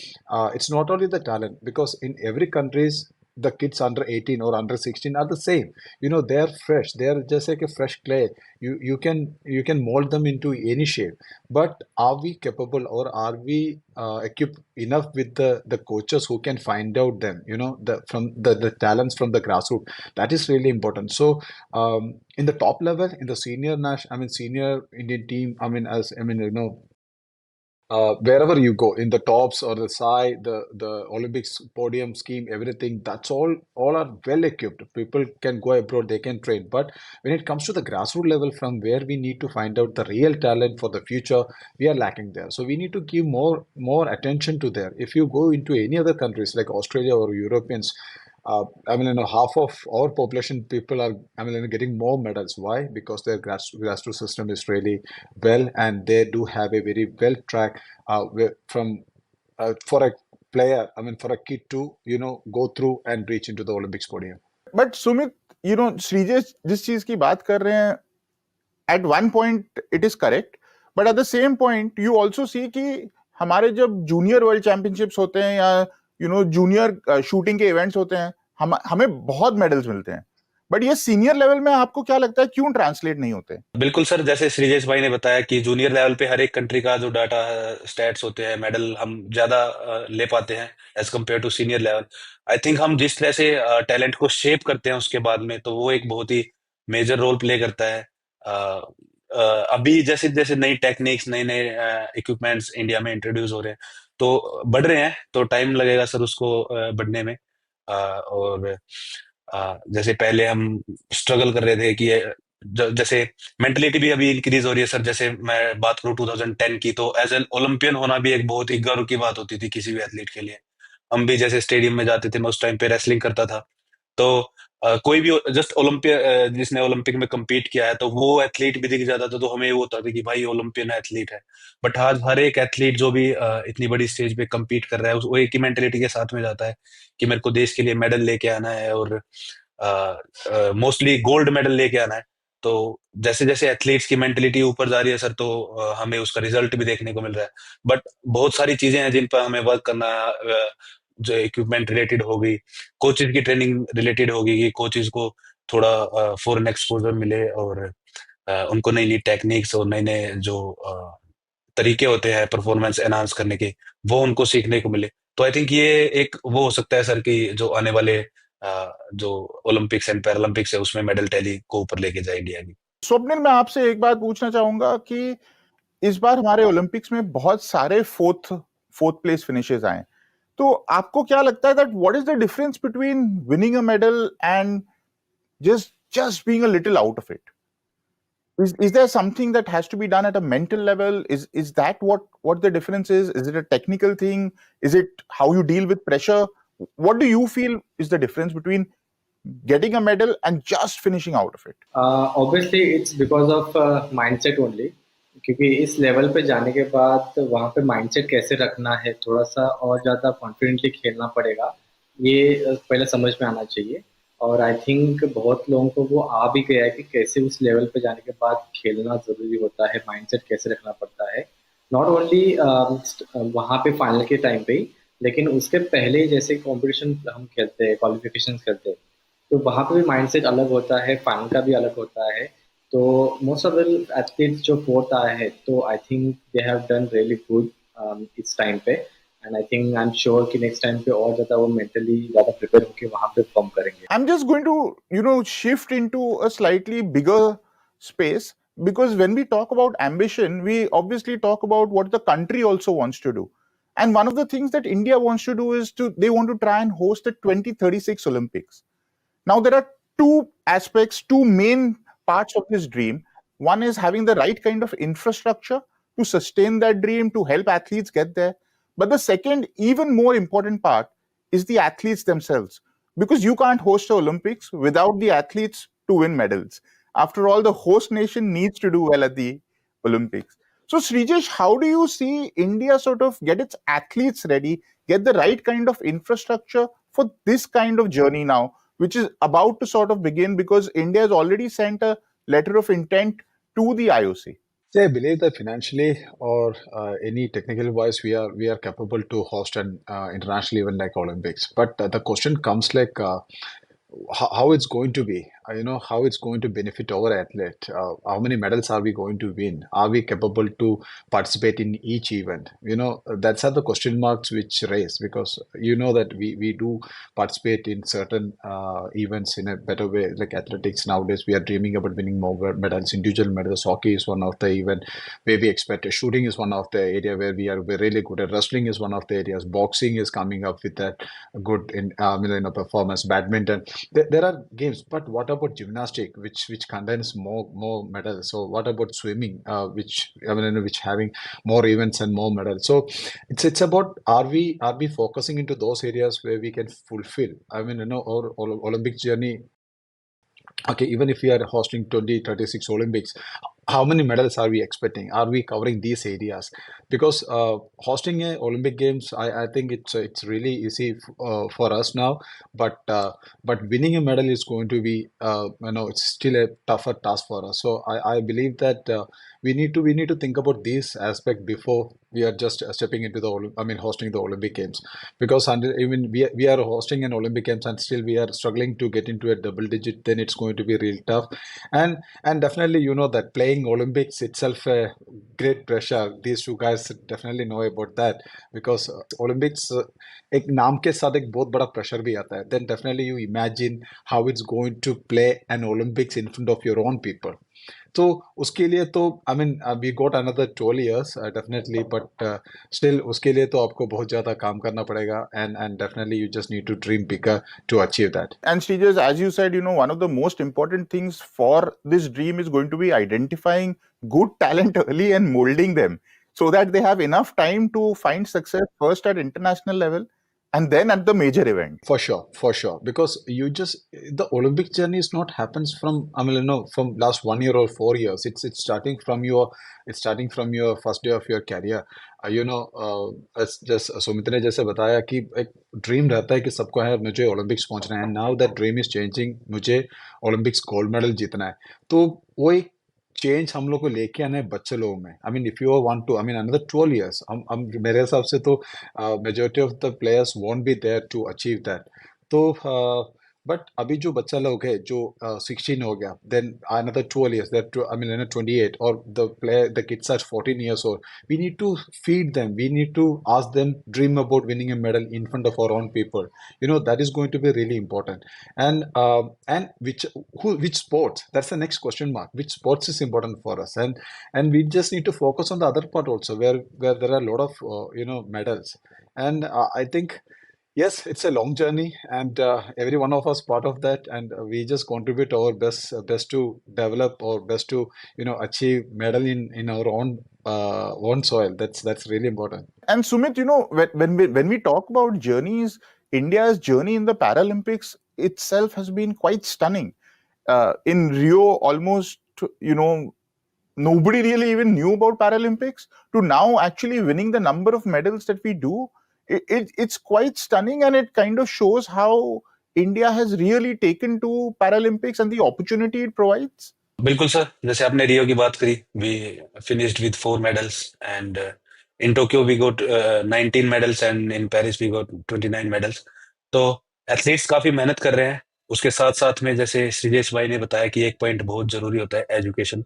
It's not only the talent, because in every countries the kids under 18 or under 16 are the same. They're fresh, they're just like a fresh clay. You can mold them into any shape. But are we capable, or are we equipped enough with the coaches who can find out them, the talents from the grassroots? That is really important. So in the top level, in the senior Indian team, wherever you go, in the tops or the side, the Olympics podium scheme, everything, that's all are well equipped. People can go abroad, they can train. But when it comes to the grassroots level, from where we need to find out the real talent for the future, we are lacking there. So we need to give more attention to there. If you go into any other countries like Australia or Europeans, half of our population people are, getting more medals. Why? Because their grassroots system is really well, and they do have a very well track for a player, for a kid to, go through and reach into the Olympics podium. But Sumit, Sreejesh जिस चीज की बात कर रहे हैं, at one point it is correct, but at the same point you also see कि हमारे जब जूनियर वर्ल्ड चैंपियनशिप्स होते हैं या जूनियर शूटिंग के इवेंट्स होते हैं, हमें बहुत मेडल्स मिलते हैं, बट ये सीनियर लेवल में आपको क्या लगता है क्यों ट्रांसलेट नहीं होते? बिल्कुल सर, जैसे श्रीजेश भाई ने बताया कि जूनियर लेवल पे हर एक कंट्री का जो डाटा स्टैट्स होते हैं, मेडल हम ज्यादा ले पाते हैं as compare to senior level. I think हम जिस तरह से टैलेंट को शेप करते हैं उसके बाद में, तो वो एक बहुत ही मेजर रोल प्ले करता है। अभी जैसे जैसे नई टेक्निक्स, नए नए इक्विपमेंट्स इंडिया में इंट्रोड्यूस हो रहे हैं, तो बढ़ रहे हैं, तो टाइम लगेगा सर उसको बढ़ने में। और जैसे पहले हम स्ट्रगल कर रहे थे कि जैसे मेंटलिटी भी अभी इंक्रीज हो रही है सर। जैसे मैं बात करूं 2010 की, तो एज एन ओलंपियन होना भी एक बहुत ही गर्व की बात होती थी किसी भी एथलीट के लिए। हम भी जैसे स्टेडियम में जाते थे, मैं उस टाइम पे रेसलिंग करता था, तो कोई भी जस्ट जिसने ओलंपिक में compete किया है, तो वो एथलीट भी दिख जाता था, तो हमें वो होता था कि भाई ओलंपियन एथलीट है। बट आज हर एक एथलीट जो भी इतनी बड़ी स्टेज पे compete कर रहा है, वो एक ही मेंटेलिटी के साथ में जाता है कि मेरे को देश के लिए मेडल लेके आना है, और मोस्टली गोल्ड मेडल लेके आना है। तो जैसे जैसे एथलीट्स की मेंटेलिटी ऊपर जा रही है सर, तो हमें उसका रिजल्ट भी देखने को मिल रहा है। बट बहुत सारी चीजें हैं जिन पर हमें वर्क करना है, जो इक्विपमेंट रिलेटेड होगी, कोचेज की ट्रेनिंग रिलेटेड होगी, कि कोचेज को थोड़ा फॉरेन एक्सपोजर मिले, और उनको नई नई टेक्निक्स और नए नए जो तरीके होते हैं परफॉर्मेंस एनहांस करने के, वो उनको सीखने को मिले। तो आई थिंक ये एक वो हो सकता है सर कि जो आने वाले जो ओलंपिक्स एंड पैरालंपिक्स है, उसमें मेडल टैली को ऊपर लेके जाए इंडिया की। स्वप्निल, मैं आपसे एक बात पूछना चाहूंगा कि इस बार हमारे ओलंपिक्स में बहुत सारे फोर्थ प्लेस फिनिशेस आए, तो आपको क्या लगता है that what is the difference between winning a medal and just being a little out of it? Is there something that has to be done at a mental level? Is that what the difference is? Is it a technical thing? Is it how you deal with pressure? What do you feel is the difference between getting a medal and just finishing out of it? Obviously it's because of mindset only, क्योंकि इस level पे जाने के बाद वहाँ पे mindset कैसे रखना है, थोड़ा सा और ज़्यादा कॉन्फिडेंटली खेलना पड़ेगा, ये पहले समझ में आना चाहिए। और आई थिंक बहुत लोगों को वो आ भी गया है कि कैसे उस लेवल पे जाने के बाद खेलना ज़रूरी होता है, माइंडसेट कैसे रखना पड़ता है। नॉट ओनली वहाँ पे फाइनल के टाइम पे ही, लेकिन उसके पहले जैसे कॉम्पिटिशन हम खेलते हैं, क्वालिफिकेशन खेलते हैं, तो वहाँ पे भी माइंडसेट अलग होता है, फाइनल का भी अलग होता है। तो मोस्ट ऑफ द एथलीट्स जो फोर्थ आए हैं, तो I think they have done really good इस टाइम पे, and I think I am sure कि नेक्स्ट टाइम पे और ज्यादा वो मेंटली ज्यादा प्रिपेयर होकर वहां पे परफॉर्म करेंगे। I'm just going to shift into a slightly bigger space, because when we talk about ambition, we obviously talk about what the country also wants to do. And one of the things that India wants to do is they want to try and host the 2036 Olympics. Now, there are two main parts of this dream. One is having the right kind of infrastructure to sustain that dream, to help athletes get there. But the second, even more important part is the athletes themselves. Because you can't host the Olympics without the athletes to win medals. After all, the host nation needs to do well at the Olympics. So, Sreejesh, how do you see India sort of get its athletes ready, get the right kind of infrastructure for this kind of journey now, which is about to sort of begin, because India has already sent a letter of intent to the IOC? So I believe that financially or any technical wise, we are capable to host an international event like Olympics. But the question comes like how it's going to be, how it's going to benefit our athlete. How many medals are we going to win? Are we capable to participate in each event? That's are the question marks which raise, because that we do participate in certain events in a better way. Like athletics nowadays, we are dreaming about winning more medals, individual medals. Hockey is one of the event where we expect. Shooting is one of the area where we're really good at. Wrestling is one of the areas. Boxing is coming up with that good in performance. Badminton. There are games, but what about gymnastic, which contains more medals? So what about swimming, which having more events and more medals? So it's about, are we focusing into those areas where we can fulfill? Our Olympic journey. Okay, even if we are hosting 2036 Olympics, how many medals are we expecting? Are we covering these areas? Because hosting a Olympic Games, I think it's really easy for us now, but winning a medal is going to be it's still a tougher task for us. So I believe that we need to think about this aspect before we are just stepping into the hosting the Olympic Games, because even we are hosting an Olympic Games and still we are struggling to get into a double digit, then it's going to be real tough. And definitely, you know that playing Olympics itself a great pressure. These two guys definitely know about that, because Olympics एक नाम के साथ एक बहुत बड़ा pressure भी आता है. Then definitely you imagine how it's going to play an Olympics in front of your own people. तो उसके लिए तो I mean we got another 12 years definitely, but still उसके लिए तो आपको बहुत ज्यादा काम करना पड़ेगा, and definitely you just need to dream bigger to achieve that. And Sreejesh, as you said, one of the most important things for this dream is going to be identifying good talent early and molding them so that they have enough time to find success first at international level and then at the major event. For sure, because the Olympic journey is not happens from from last 1 year or 4 years. It's starting from your first day of your career. Just Sumit ने जैसे बताया कि एक dream रहता है कि सबको है मुझे ओलंपिक्स पहुंचना है, now that dream is changing, मुझे ओलंपिक्स गोल्ड मेडल जीतना है. तो वो एक चेंज हम लोग को लेके आना है बच्चे लोगों में. I mean if you want to, I mean another 12 years, हम मेरे हिसाब से तो majority of the players won't be there to achieve that. तो बट अभी जो बच्चा लोग है जो 16 हो गया, then another 12 years, that I mean 28, और the kids are 14 years old. We need to feed them, we need to ask them dream about winning a medal in front of our own people. That is going to be really important. And which sports, that's the next question mark. Which sports is important for us, and we just need to focus on the other part also, where there are a lot of medals. And I think yes, it's a long journey, and every one of us part of that, and we just contribute our best to develop or best to achieve medal in our own soil. That's really important. And Sumit, when we talk about journeys, India's journey in the Paralympics itself has been quite stunning. In Rio, almost nobody really even knew about Paralympics, to now actually winning the number of medals that we do. It's quite stunning, and it kind of shows how India has really taken to Paralympics and the opportunity it provides. बिल्कुल sir, जैसे आपने Rio की बात करी, we finished with 4 medals, and in Tokyo we got 19 medals, and in Paris we got 29 medals. तो athletes काफी मेहनत कर रहे हैं. उसके साथ साथ में जैसे श्रीजेश भाई ने बताया कि एक पॉइंट बहुत जरूरी होता है, एजुकेशन,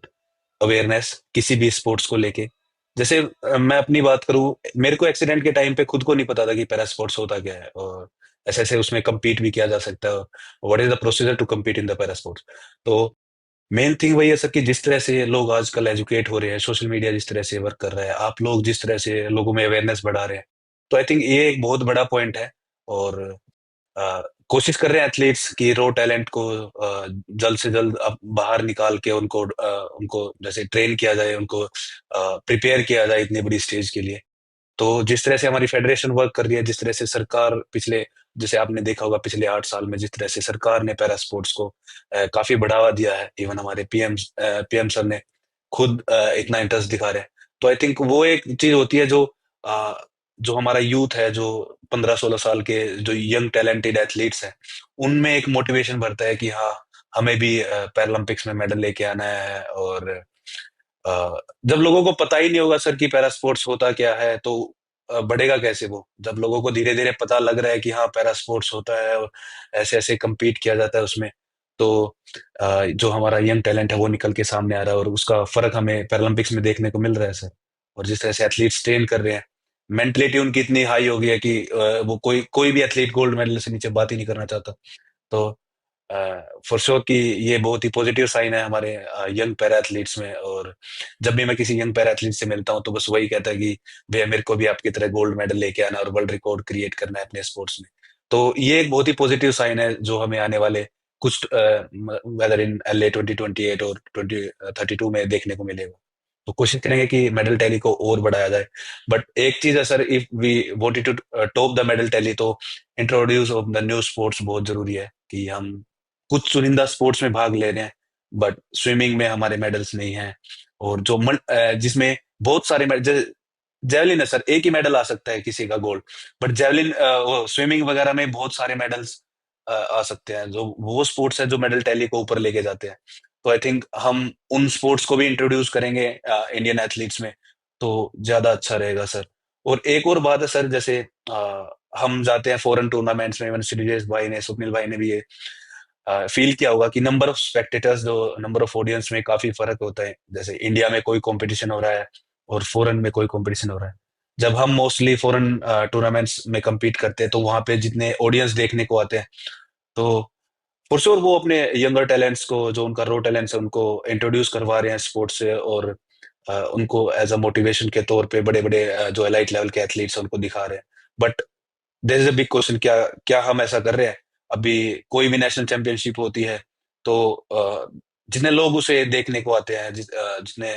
अवेयरनेस किसी भी स्पोर्ट्स को लेके. जैसे मैं अपनी बात करूं, मेरे को एक्सीडेंट के टाइम पे खुद को नहीं पता था कि पैरा स्पोर्ट्स होता क्या है, और ऐसे उसमें कम्पीट भी किया जा सकता है, what is the procedure to compete in the para sports. तो मेन थिंग वही है सर कि जिस तरह से लोग आजकल एजुकेट हो रहे हैं, सोशल मीडिया जिस तरह से वर्क कर रहा है, आप लोग जिस तरह से लोगों में अवेयरनेस बढ़ा रहे हैं, तो आई थिंक ये एक बहुत बड़ा पॉइंट है. और कोशिश कर रहे हैं एथलीट्स की रो टैलेंट को जल्द से जल्द अब बाहर निकाल के उनको जैसे ट्रेन किया जाए, उनको प्रिपेयर किया जाए इतनी बड़ी स्टेज के लिए. तो जिस तरह से हमारी फेडरेशन वर्क कर रही है, जिस तरह से सरकार जैसे आपने देखा होगा पिछले 8 साल में जिस तरह से सरकार ने पैरा स्पोर्ट्स को काफी बढ़ावा दिया है, इवन हमारे पीएम सर ने खुद इतना इंटरेस्ट दिखा रहे हैं. तो आई थिंक वो एक चीज होती है जो हमारा यूथ है, जो 15-16 साल के जो यंग टैलेंटेड एथलीट्स हैं, उनमें एक मोटिवेशन बढ़ता है कि हाँ, हमें भी पैरालंपिक्स में मेडल लेके आना है. और जब लोगों को पता ही नहीं होगा सर कि पैरा स्पोर्ट्स होता क्या है, तो बढ़ेगा कैसे वो. जब लोगों को धीरे धीरे पता लग रहा है कि हाँ पैरा स्पोर्ट्स होता है और ऐसे ऐसे कम्पीट किया जाता है उसमें, तो जो हमारा यंग टैलेंट है वो निकल के सामने आ रहा है, और उसका फर्क हमें पैरालंपिक्स में देखने को मिल रहा है सर. और जिस तरह से एथलीट्स ट्रेन कर रहे हैं, मेंटलिटी उनकी इतनी हाई हो गई है कि वो कोई भी एथलीट गोल्ड मेडल से नीचे बात ही नहीं करना चाहता. तो फॉर श्योर कि ये बहुत ही पॉजिटिव साइन है हमारे यंग पैरा एथलीट्स में. और जब भी मैं किसी यंग पैरा एथलीट से मिलता हूँ तो बस वही कहता है कि भैया मेरे को भी आपकी तरह गोल्ड मेडल लेके आना और वर्ल्ड रिकॉर्ड क्रिएट करना है अपने स्पोर्ट्स में. तो ये एक बहुत ही पॉजिटिव साइन है जो हमें आने वाले कुछ वेदर इन LA 2028 और 2032 में देखने को मिलेगा. तो कोशिश करेंगे कि मेडल टैली को और बढ़ाया जाए. बट एक चीज है sir, if we wanted to top the medal tally, तो introduce of the new sports बहुत जरूरी है. कि हम कुछ चुनिंदा स्पोर्ट्स में भाग ले रहे हैं, बट स्विमिंग में हमारे मेडल्स नहीं हैं, और जिसमें बहुत सारे जेवलिन है सर, एक ही मेडल आ सकता है किसी का गोल्ड, बट जेवलिन स्विमिंग वगैरह में बहुत सारे मेडल्स आ सकते हैं. जो वो स्पोर्ट्स है जो मेडल टैली को ऊपर लेके जाते हैं. तो आई थिंक हम उन स्पोर्ट्स को भी इंट्रोड्यूस करेंगे इंडियन एथलीट्स में, तो ज्यादा अच्छा रहेगा सर। और एक और बात है सर, जैसे हम जाते हैं फॉरेन टूर्नामेंट्स में, श्रीजेश भाई ने, स्वप्निल भाई ने भी ये फील किया होगा कि नंबर ऑफ स्पेक्टेटर्स, जो नंबर ऑफ ऑडियंस में काफी फर्क होता है। जैसे इंडिया में कोई कंपटीशन हो रहा है और फॉरेन में कोई कंपटीशन हो रहा है। जब हम मोस्टली फॉरेन टूर्नामेंट्स में compete करते हैं, तो वहां पे जितने ऑडियंस देखने को आते हैं, तो फॉर श्योर वो अपने यंगर टैलेंट्स को, जो उनका रो टैलेंट्स है, उनको इंट्रोड्यूस करवा रहे हैं स्पोर्ट्स से, और उनको एज अ मोटिवेशन के तौर पे बड़े बड़े जो एलाइट लेवल के एथलीट्स हैं उनको दिखा रहे हैं। But there is a big question, क्या क्या हम ऐसा कर रहे हैं? अभी कोई भी नेशनल चैंपियनशिप होती है तो जितने लोग उसे देखने को आते हैं, जितने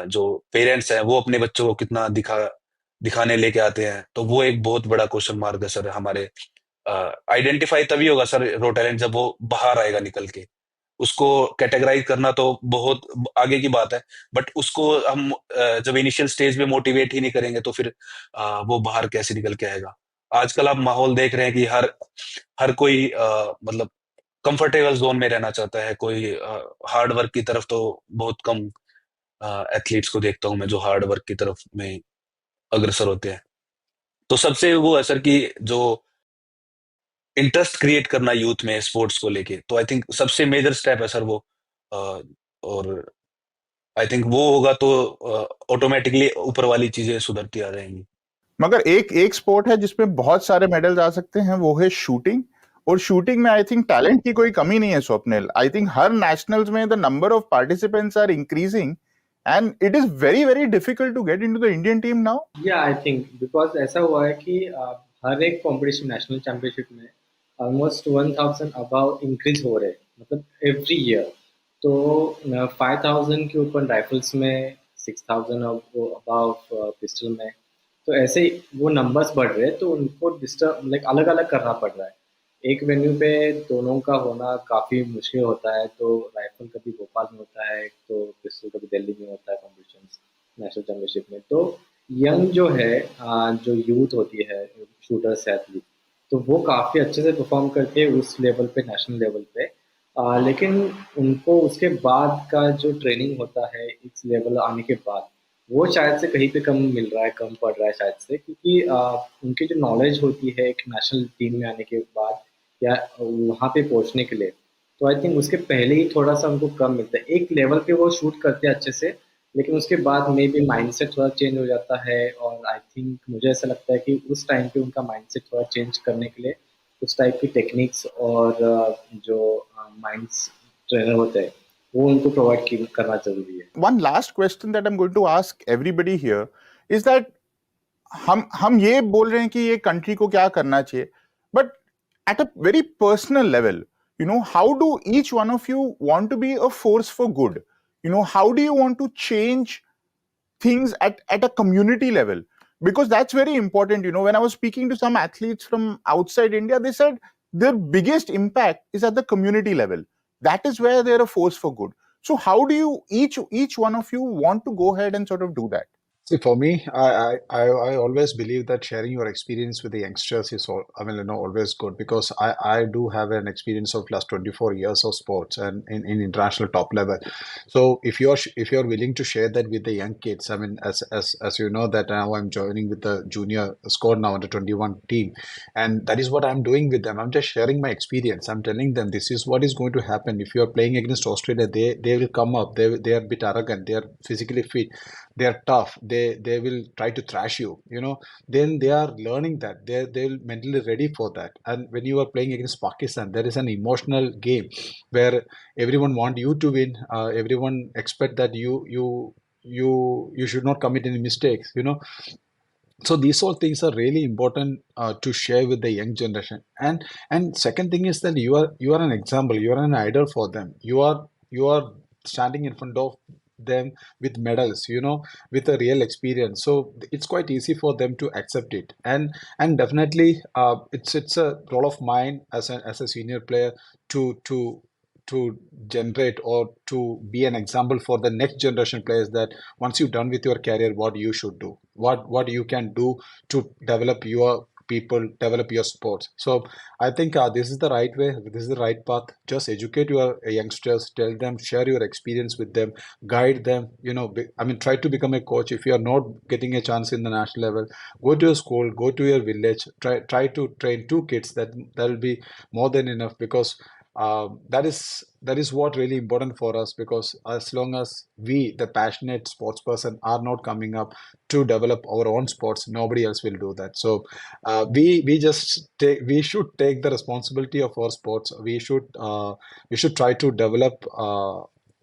जो पेरेंट्स हैं वो अपने बच्चों को कितना दिखाने लेके आते हैं, तो वो एक बहुत बड़ा क्वेश्चन मार्क है सर हमारे। आइडेंटिफाई तभी होगा सर रो टैलेंट जब वो बाहर आएगा निकल के। उसको कैटेगराइज करना तो बहुत आगे की बात है, बट उसको हम जब इनिशियल स्टेज में मोटिवेट ही नहीं करेंगे तो फिर वो बाहर कैसे निकल के आएगा? आजकल आप माहौल देख रहे हैं कि हर हर कोई मतलब कंफर्टेबल जोन में रहना चाहता है। कोई हार्ड वर्क की तरफ तो बहुत कम एथलीट्स को देखता हूं मैं जो हार्ड वर्क की तरफ में अग्रसर होते हैं। तो सबसे वो है सर कि जो इंटरेस्ट क्रिएट करना यूथ में स्पोर्ट्स को लेके, तो आई थिंक सबसे मेजर स्टेप है सर वो। और आई थिंक वो होगा तो ऑटोमेटिकली ऊपर वाली चीजें सुधरती आ जाएंगी। मगर एक एक स्पोर्ट है जिसमें बहुत सारे मेडल्स आ सकते हैं, वो है शूटिंग। और शूटिंग में आई थिंक टैलेंट की कोई कमी नहीं है स्वप्निल। आई थिंक हर नेशनल्स में the number of participants are increasing and it is very very difficult to get into the Indian team now. या आई थिंक बिकॉज ऐसा हुआ है कि हर एक कंपटीशन नेशनल चैंपियनशिप में ऑलमोस्ट 1000 अबाव इंक्रीज हो रहे हैं, मतलब एवरी ईयर। तो 5000 के ऊपर राइफल्स में, 6000 अबाव पिस्टल में, तो ऐसे वो नंबर्स बढ़ रहे हैं, तो उनको डिस्टर्ब लाइक अलग अलग करना पड़ रहा है। एक वेन्यू पे दोनों का होना काफ़ी मुश्किल होता है। तो राइफल कभी भोपाल में होता है, तो पिस्टल कभी दिल्ली में होता है कॉम्पिटिशन नेशनल चैम्पियनशिप में। तो यंग जो है जो यूथ होती है शूटर्स एथलीट, तो वो काफ़ी अच्छे से परफॉर्म करके उस लेवल पे, नेशनल लेवल पे, लेकिन उनको उसके बाद का जो ट्रेनिंग होता है इस लेवल आने के बाद, वो शायद से कहीं पे कम मिल रहा है, कम पड़ रहा है शायद से, क्योंकि उनकी जो नॉलेज होती है एक नेशनल टीम में आने के बाद या वहाँ पे पहुँचने के लिए, तो आई थिंक उसके पहले ही थोड़ा सा उनको कम मिलता है। एक लेवल पे वो शूट करते हैं अच्छे से, लेकिन उसके बाद मे बी माइंडसेट थोड़ा चेंज हो जाता है। और आई थिंक मुझे ऐसा लगता है कि उस टाइम पे उनका माइंडसेट थोड़ा चेंज करने के लिए उस टाइप की टेक्निक्स और जो माइंड्स ट्रेनर होते हैं वो उनको प्रोवाइड करना जरूरी है। One last question that I'm going to ask everybody here is that हम ये बोल रहे हैं कि ये कंट्री को क्या करना चाहिए, but at a very personal level, you know, how do each one of you want to be a force for good? You know, how do you want to change things at a community level? Because that's very important. You know, when I was speaking to some athletes from outside India, they said their biggest impact is at the community level. That is where they're a force for good. So how do you, each one of you want to go ahead and sort of do that? See, for me, I always believe that sharing your experience with the youngsters is all, I mean, always good, because I do have an experience of last 24 years of sports and in international top level. So if you're willing to share that with the young kids, I mean, as you know that now I'm joining with the junior squad now under 21 team, and that is what I'm doing with them. I'm just sharing my experience. I'm telling them this is what is going to happen if you are playing against Australia. They will come up. They are a bit arrogant. They are physically fit. They are tough. They will try to thrash you, then they are learning that they'll mentally ready for that. And when you are playing against Pakistan, there is an emotional game where everyone want you to win. Everyone expect that you should not commit any mistakes. So these all things are really important to share with the young generation. And second thing is that you are an example, you are an idol for them. You are standing in front of them with medals, with a real experience. So it's quite easy for them to accept it. And definitely it's a role of mine as a senior player to generate or to be an example for the next generation players, that once you're done with your career, what you should do, what you can do to develop your people develop your sports. So I think this is the right way. This is the right path. Just educate your youngsters, tell them, share your experience with them, guide them. Try to become a coach. If you are not getting a chance in the national level, go to your school, go to your village, try to train 2 kids. That will be more than enough, because that is what really important for us, because as long as we, the passionate sports person, are not coming up to develop our own sports, nobody else will do that. So we should take the responsibility of our sports. We should try to develop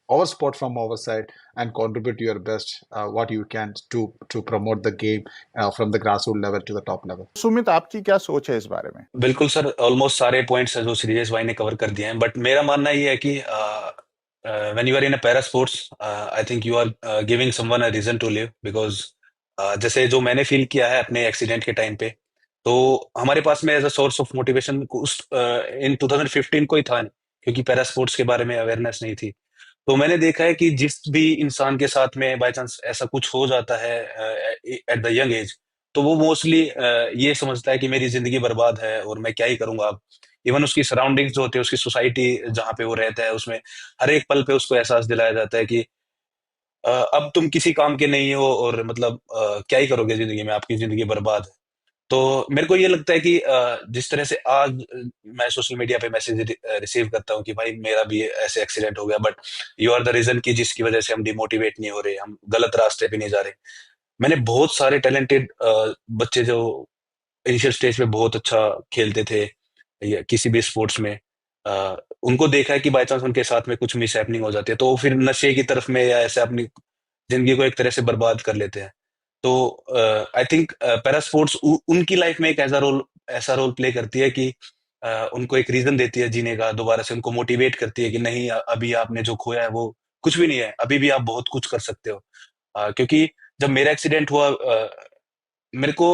our sport from our side and contribute your best what you can to promote the game from the grassroots level to the top level. Sumit, आपकी क्या सोच है इस बारे में? बिल्कुल sir, almost सारे points हैं जो श्रीजेश भाई ने कवर कर दिए हैं, बट मेरा मानना ये है कि when you are in a para sports, I think you are giving someone a reason to live, because जैसे जो मैंने फील किया है अपने एक्सीडेंट के टाइम पे, तो हमारे पास में as a source of motivation उस इन 2015 को ही था, क्योंकि पैरा स्पोर्ट्स के बारे में अवेयरनेस नहीं थी। तो मैंने देखा है कि जिस भी इंसान के साथ में बाय चांस ऐसा कुछ हो जाता है एट द यंग एज, तो वो मोस्टली ये समझता है कि मेरी जिंदगी बर्बाद है और मैं क्या ही करूंगा अब। इवन उसकी सराउंडिंग्स जो होती है, उसकी सोसाइटी जहाँ पे वो रहता है, उसमें हर एक पल पे उसको एहसास दिलाया जाता है कि अब तुम किसी काम के नहीं हो और मतलब क्या ही करोगे जिंदगी में, आपकी जिंदगी बर्बाद है। तो मेरे को ये लगता है कि जिस तरह से आज मैं सोशल मीडिया पे मैसेज रिसीव करता हूँ कि भाई मेरा भी ऐसे एक्सीडेंट हो गया, but you are the reason की जिसकी वजह से हम डिमोटिवेट नहीं हो रहे, हम गलत रास्ते पे नहीं जा रहे। मैंने बहुत सारे टैलेंटेड बच्चे जो इनिशियल स्टेज पे बहुत अच्छा खेलते थे या किसी भी स्पोर्ट्स में, उनको देखा है कि बाय चांस उनके साथ में कुछ मिस हैपनिंग हो जाती है, तो वो फिर नशे की तरफ में या ऐसे अपनी जिंदगी को एक तरह से बर्बाद कर लेते हैं। तो आई थिंक पैरा स्पोर्ट्स उनकी लाइफ में एक ऐसा रोल प्ले करती है कि उनको एक रीजन देती है जीने का, दोबारा से उनको मोटिवेट करती है कि नहीं, अभी आपने जो खोया है वो कुछ भी नहीं है, अभी भी आप बहुत कुछ कर सकते हो। क्योंकि जब मेरा एक्सीडेंट हुआ, मेरे को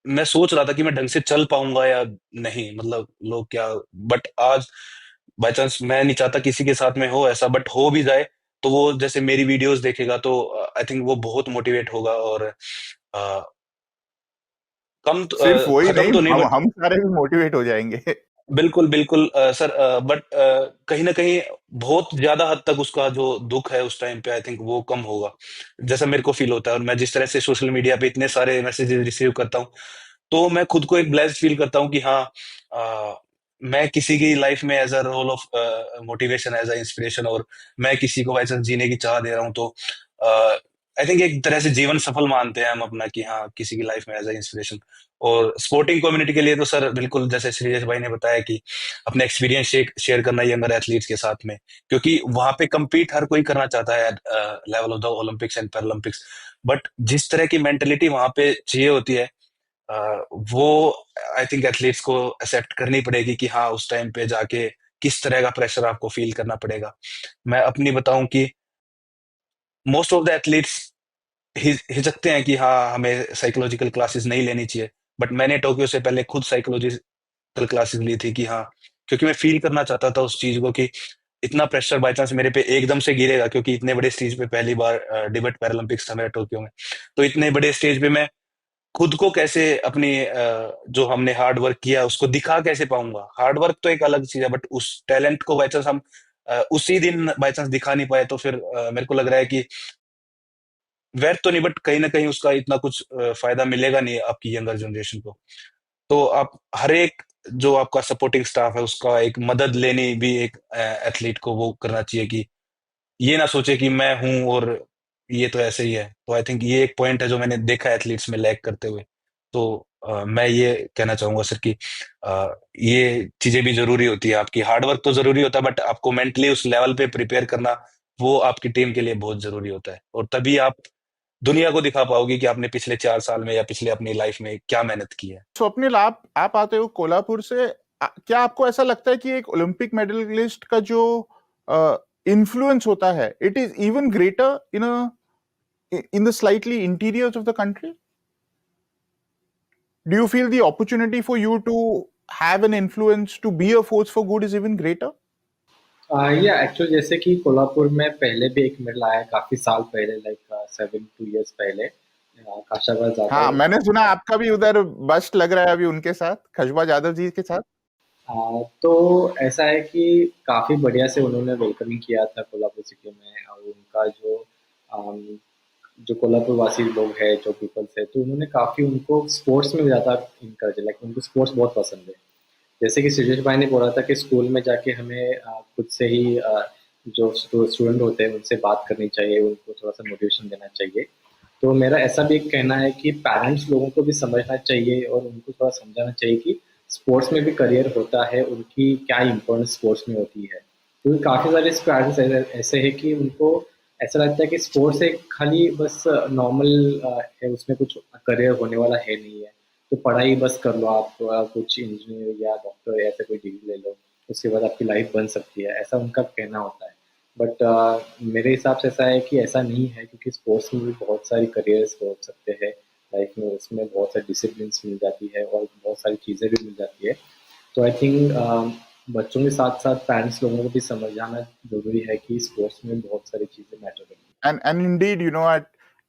मैं सोच रहा था कि मैं ढंग से चल पाऊंगा या नहीं, मतलब लोग क्या, बट आज बाय चांस मैं नहीं चाहता किसी के साथ में हो ऐसा, बट हो भी जाए तो वो जैसे मेरी वीडियोस देखेगा तो आई थिंक वो बहुत मोटिवेट होगा और सिर्फ वही खत्म नहीं, तो नहीं, बट हम सारे भी मोटिवेट हो जाएंगे। बिल्कुल बिल्कुल सर, बट कहीं ना कहीं बहुत ज्यादा हद तक उसका जो दुख है उस टाइम पे आई थिंक वो कम होगा, जैसा मेरे को फील होता है। और मैं जिस तरह से सोशल मीडिया पे इतने सारे मैसेजेस रिसीव करता हूँ, तो मैं खुद को एक ब्लेस्ड फील करता हूँ कि हाँ, मैं किसी की लाइफ में as a role of motivation, as a inspiration, और मैं किसी को वैसे जीने की चाह दे रहा हूँ। तो आई थिंक एक तरह से जीवन सफल मानते हैं हम अपना कि हाँ, किसी की लाइफ में एज अ इंस्पिरेशन। और स्पोर्टिंग कम्युनिटी के लिए तो सर बिल्कुल जैसे श्रीजेश भाई ने बताया कि अपने एक्सपीरियंस शेयर करना यंगर एथलीट्स के साथ में, क्योंकि वहां पे compete हर कोई करना चाहता है level of the Olympics and Paralympics, but जिस तरह की मेंटेलिटी वहां पे चाहिए होती है, वो आई थिंक एथलीट्स को एक्सेप्ट करनी पड़ेगी कि हाँ, उस टाइम पे जाके किस तरह का प्रेशर आपको फील करना पड़ेगा। मैं अपनी बताऊं कि मोस्ट ऑफ द एथलीट्स हिचकते हैं कि हाँ, हमें साइकोलॉजिकल क्लासेस नहीं लेनी चाहिए, बट मैंने टोक्यो से पहले खुद साइकोलॉजिकल क्लासेस ली थी कि हाँ, क्योंकि मैं फील करना चाहता था उस चीज को कि इतना प्रेशर बाय चांस मेरे पे एकदम से गिरेगा, क्योंकि इतने बड़े स्टेज पे पहली बार डिबेट पैरालंपिक्स था मेरा टोक्यो में, तो इतने बड़े स्टेज पे मैं खुद को कैसे अपनी जो हमने हार्ड वर्क किया उसको दिखा कैसे पाऊंगा। हार्ड वर्क तो एक अलग चीज है, बट उस टैलेंट को बाय चांस हम उसी दिन बाय चांस दिखा नहीं पाए, तो फिर मेरे को लग रहा है कि व्यर्थ तो नहीं, बट कहीं ना कहीं उसका इतना कुछ फायदा मिलेगा नहीं आपकी यंगर जनरेशन को। तो आप हर एक जो आपका सपोर्टिंग स्टाफ है उसका एक मदद लेनी भी एक एथलीट को वो करना चाहिए कि ये ना सोचे कि मैं हूं और ये तो ऐसे ही है। तो आई थिंक ये एक पॉइंट है जो मैंने देखा एथलीट्स में लैग करते हुए। तो मैं ये कहना चाहूंगा सर कि ये चीजें भी जरूरी होती है, आपकी हार्ड वर्क तो जरूरी होता है, बट आपको मेंटली उस लेवल पे प्रिपेयर करना वो आपकी टीम के लिए बहुत जरूरी होता है, और तभी आप दुनिया को दिखा पाओगे कि आपने पिछले 4 साल में या पिछले अपनी लाइफ में क्या मेहनत की है। स्वप्निल, आप आते हो कोल्हापुर से, क्या आपको ऐसा लगता है कि एक ओलंपिक मेडलिस्ट का जो इन्फ्लुएंस होता है, it is even greater in the slightly interiors of the country? Do you feel the opportunity for you to have an influence, to be a force for good, is even greater? या actually जैसे कि कोल्हापुर में पहले भी एक medal आया काफ़ी साल पहले, लाइक 7-2 years पहले, खाशाबाद जाता हाँ, हूँ। मैंने सुना आपका भी उधर बस्ट लग रहा है अभी उनके साथ, खशबा यादव जी के साथ। तो ऐसा है कि काफ़ी बढ़िया से उन्होंने वेलकमिंग किया था कोल्हापुर सिटी में, और उनका जो कोल्हापुर वासी लोग हैं, जो पीपल्स है, तो उन्होंने काफ़ी उनको स्पोर्ट्स में ज़्यादा इनकरेज, लाइक उनको स्पोर्ट्स बहुत पसंद है। जैसे कि श्रीजेश भाई ने बोला था कि स्कूल में जाके हमें खुद से ही जो स्टूडेंट होते हैं उनसे बात करनी चाहिए, उनको थोड़ा सा मोटिवेशन देना चाहिए। तो मेरा ऐसा भी एक कहना है कि पेरेंट्स लोगों को भी समझना चाहिए और उनको थोड़ा समझाना चाहिए कि स्पोर्ट्स में भी करियर होता है, उनकी क्या इम्पोर्टेंस स्पोर्ट्स में होती है। क्योंकि काफ़ी सारे पेरेंट्स ऐसे हैं कि उनको ऐसा लगता है कि स्पोर्ट्स एक खाली बस नॉर्मल है, उसमें कुछ करियर होने वाला है नहीं है, तो पढ़ाई बस कर लो आप, कुछ इंजीनियर या डॉक्टर या ऐसे कोई डिग्री ले लो, उसके बाद आपकी लाइफ बन सकती है, ऐसा उनका कहना होता है। बट मेरे हिसाब से ऐसा है कि ऐसा नहीं है, क्योंकि स्पोर्ट्स में भी बहुत सारी करियर्स हो सकते हैं लाइफ में, उसमें बहुत सारी डिसिप्लिन मिल जाती है और बहुत सारी चीज़ें भी मिल जाती है। तो आई थिंक बच्चों के साथ साथ पेरेंट्स लोगों को भी समझाना जरूरी है कि स्पोर्ट्स में बहुत सारी चीज़ें मैटर करती हैं। And indeed,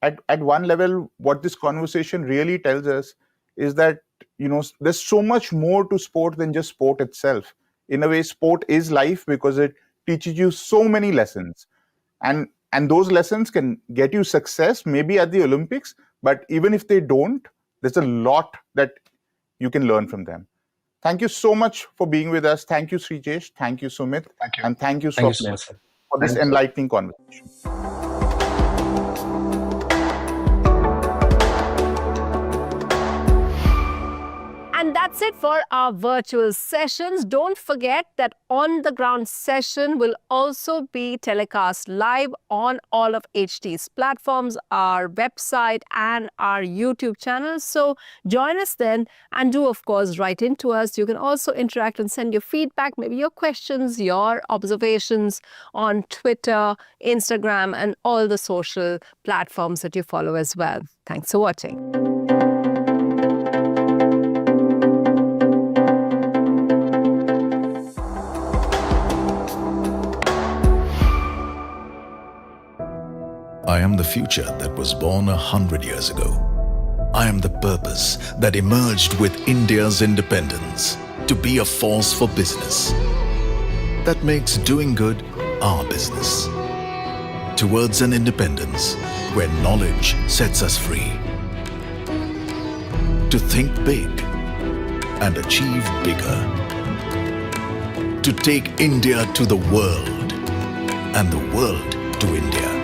at one level, what this conversation really tells us is that there's so much more to sport than just sport itself. In a way, sport is life because it teaches you so many lessons, and those lessons can get you success maybe at the Olympics, but even if they don't, there's a lot that you can learn from them. Thank you so much for being with us. Thank you, Sreejesh. Thank you, Sumit. Thank you. And thank you, Thank you so Swapnil, much, sir. for this enlightening conversation. And that's it for our virtual sessions. Don't forget that On the Ground session will also be telecast live on all of HT's platforms, our website and our YouTube channel. So join us then, and do of course write into us. You can also interact and send your feedback, maybe your questions, your observations on Twitter, Instagram, and all the social platforms that you follow as well. Thanks for watching. I am the future that was born 100 years ago. I am the purpose that emerged with India's independence to be a force for business that makes doing good our business. Towards an independence where knowledge sets us free. To think big and achieve bigger. To take India to the world and the world to India.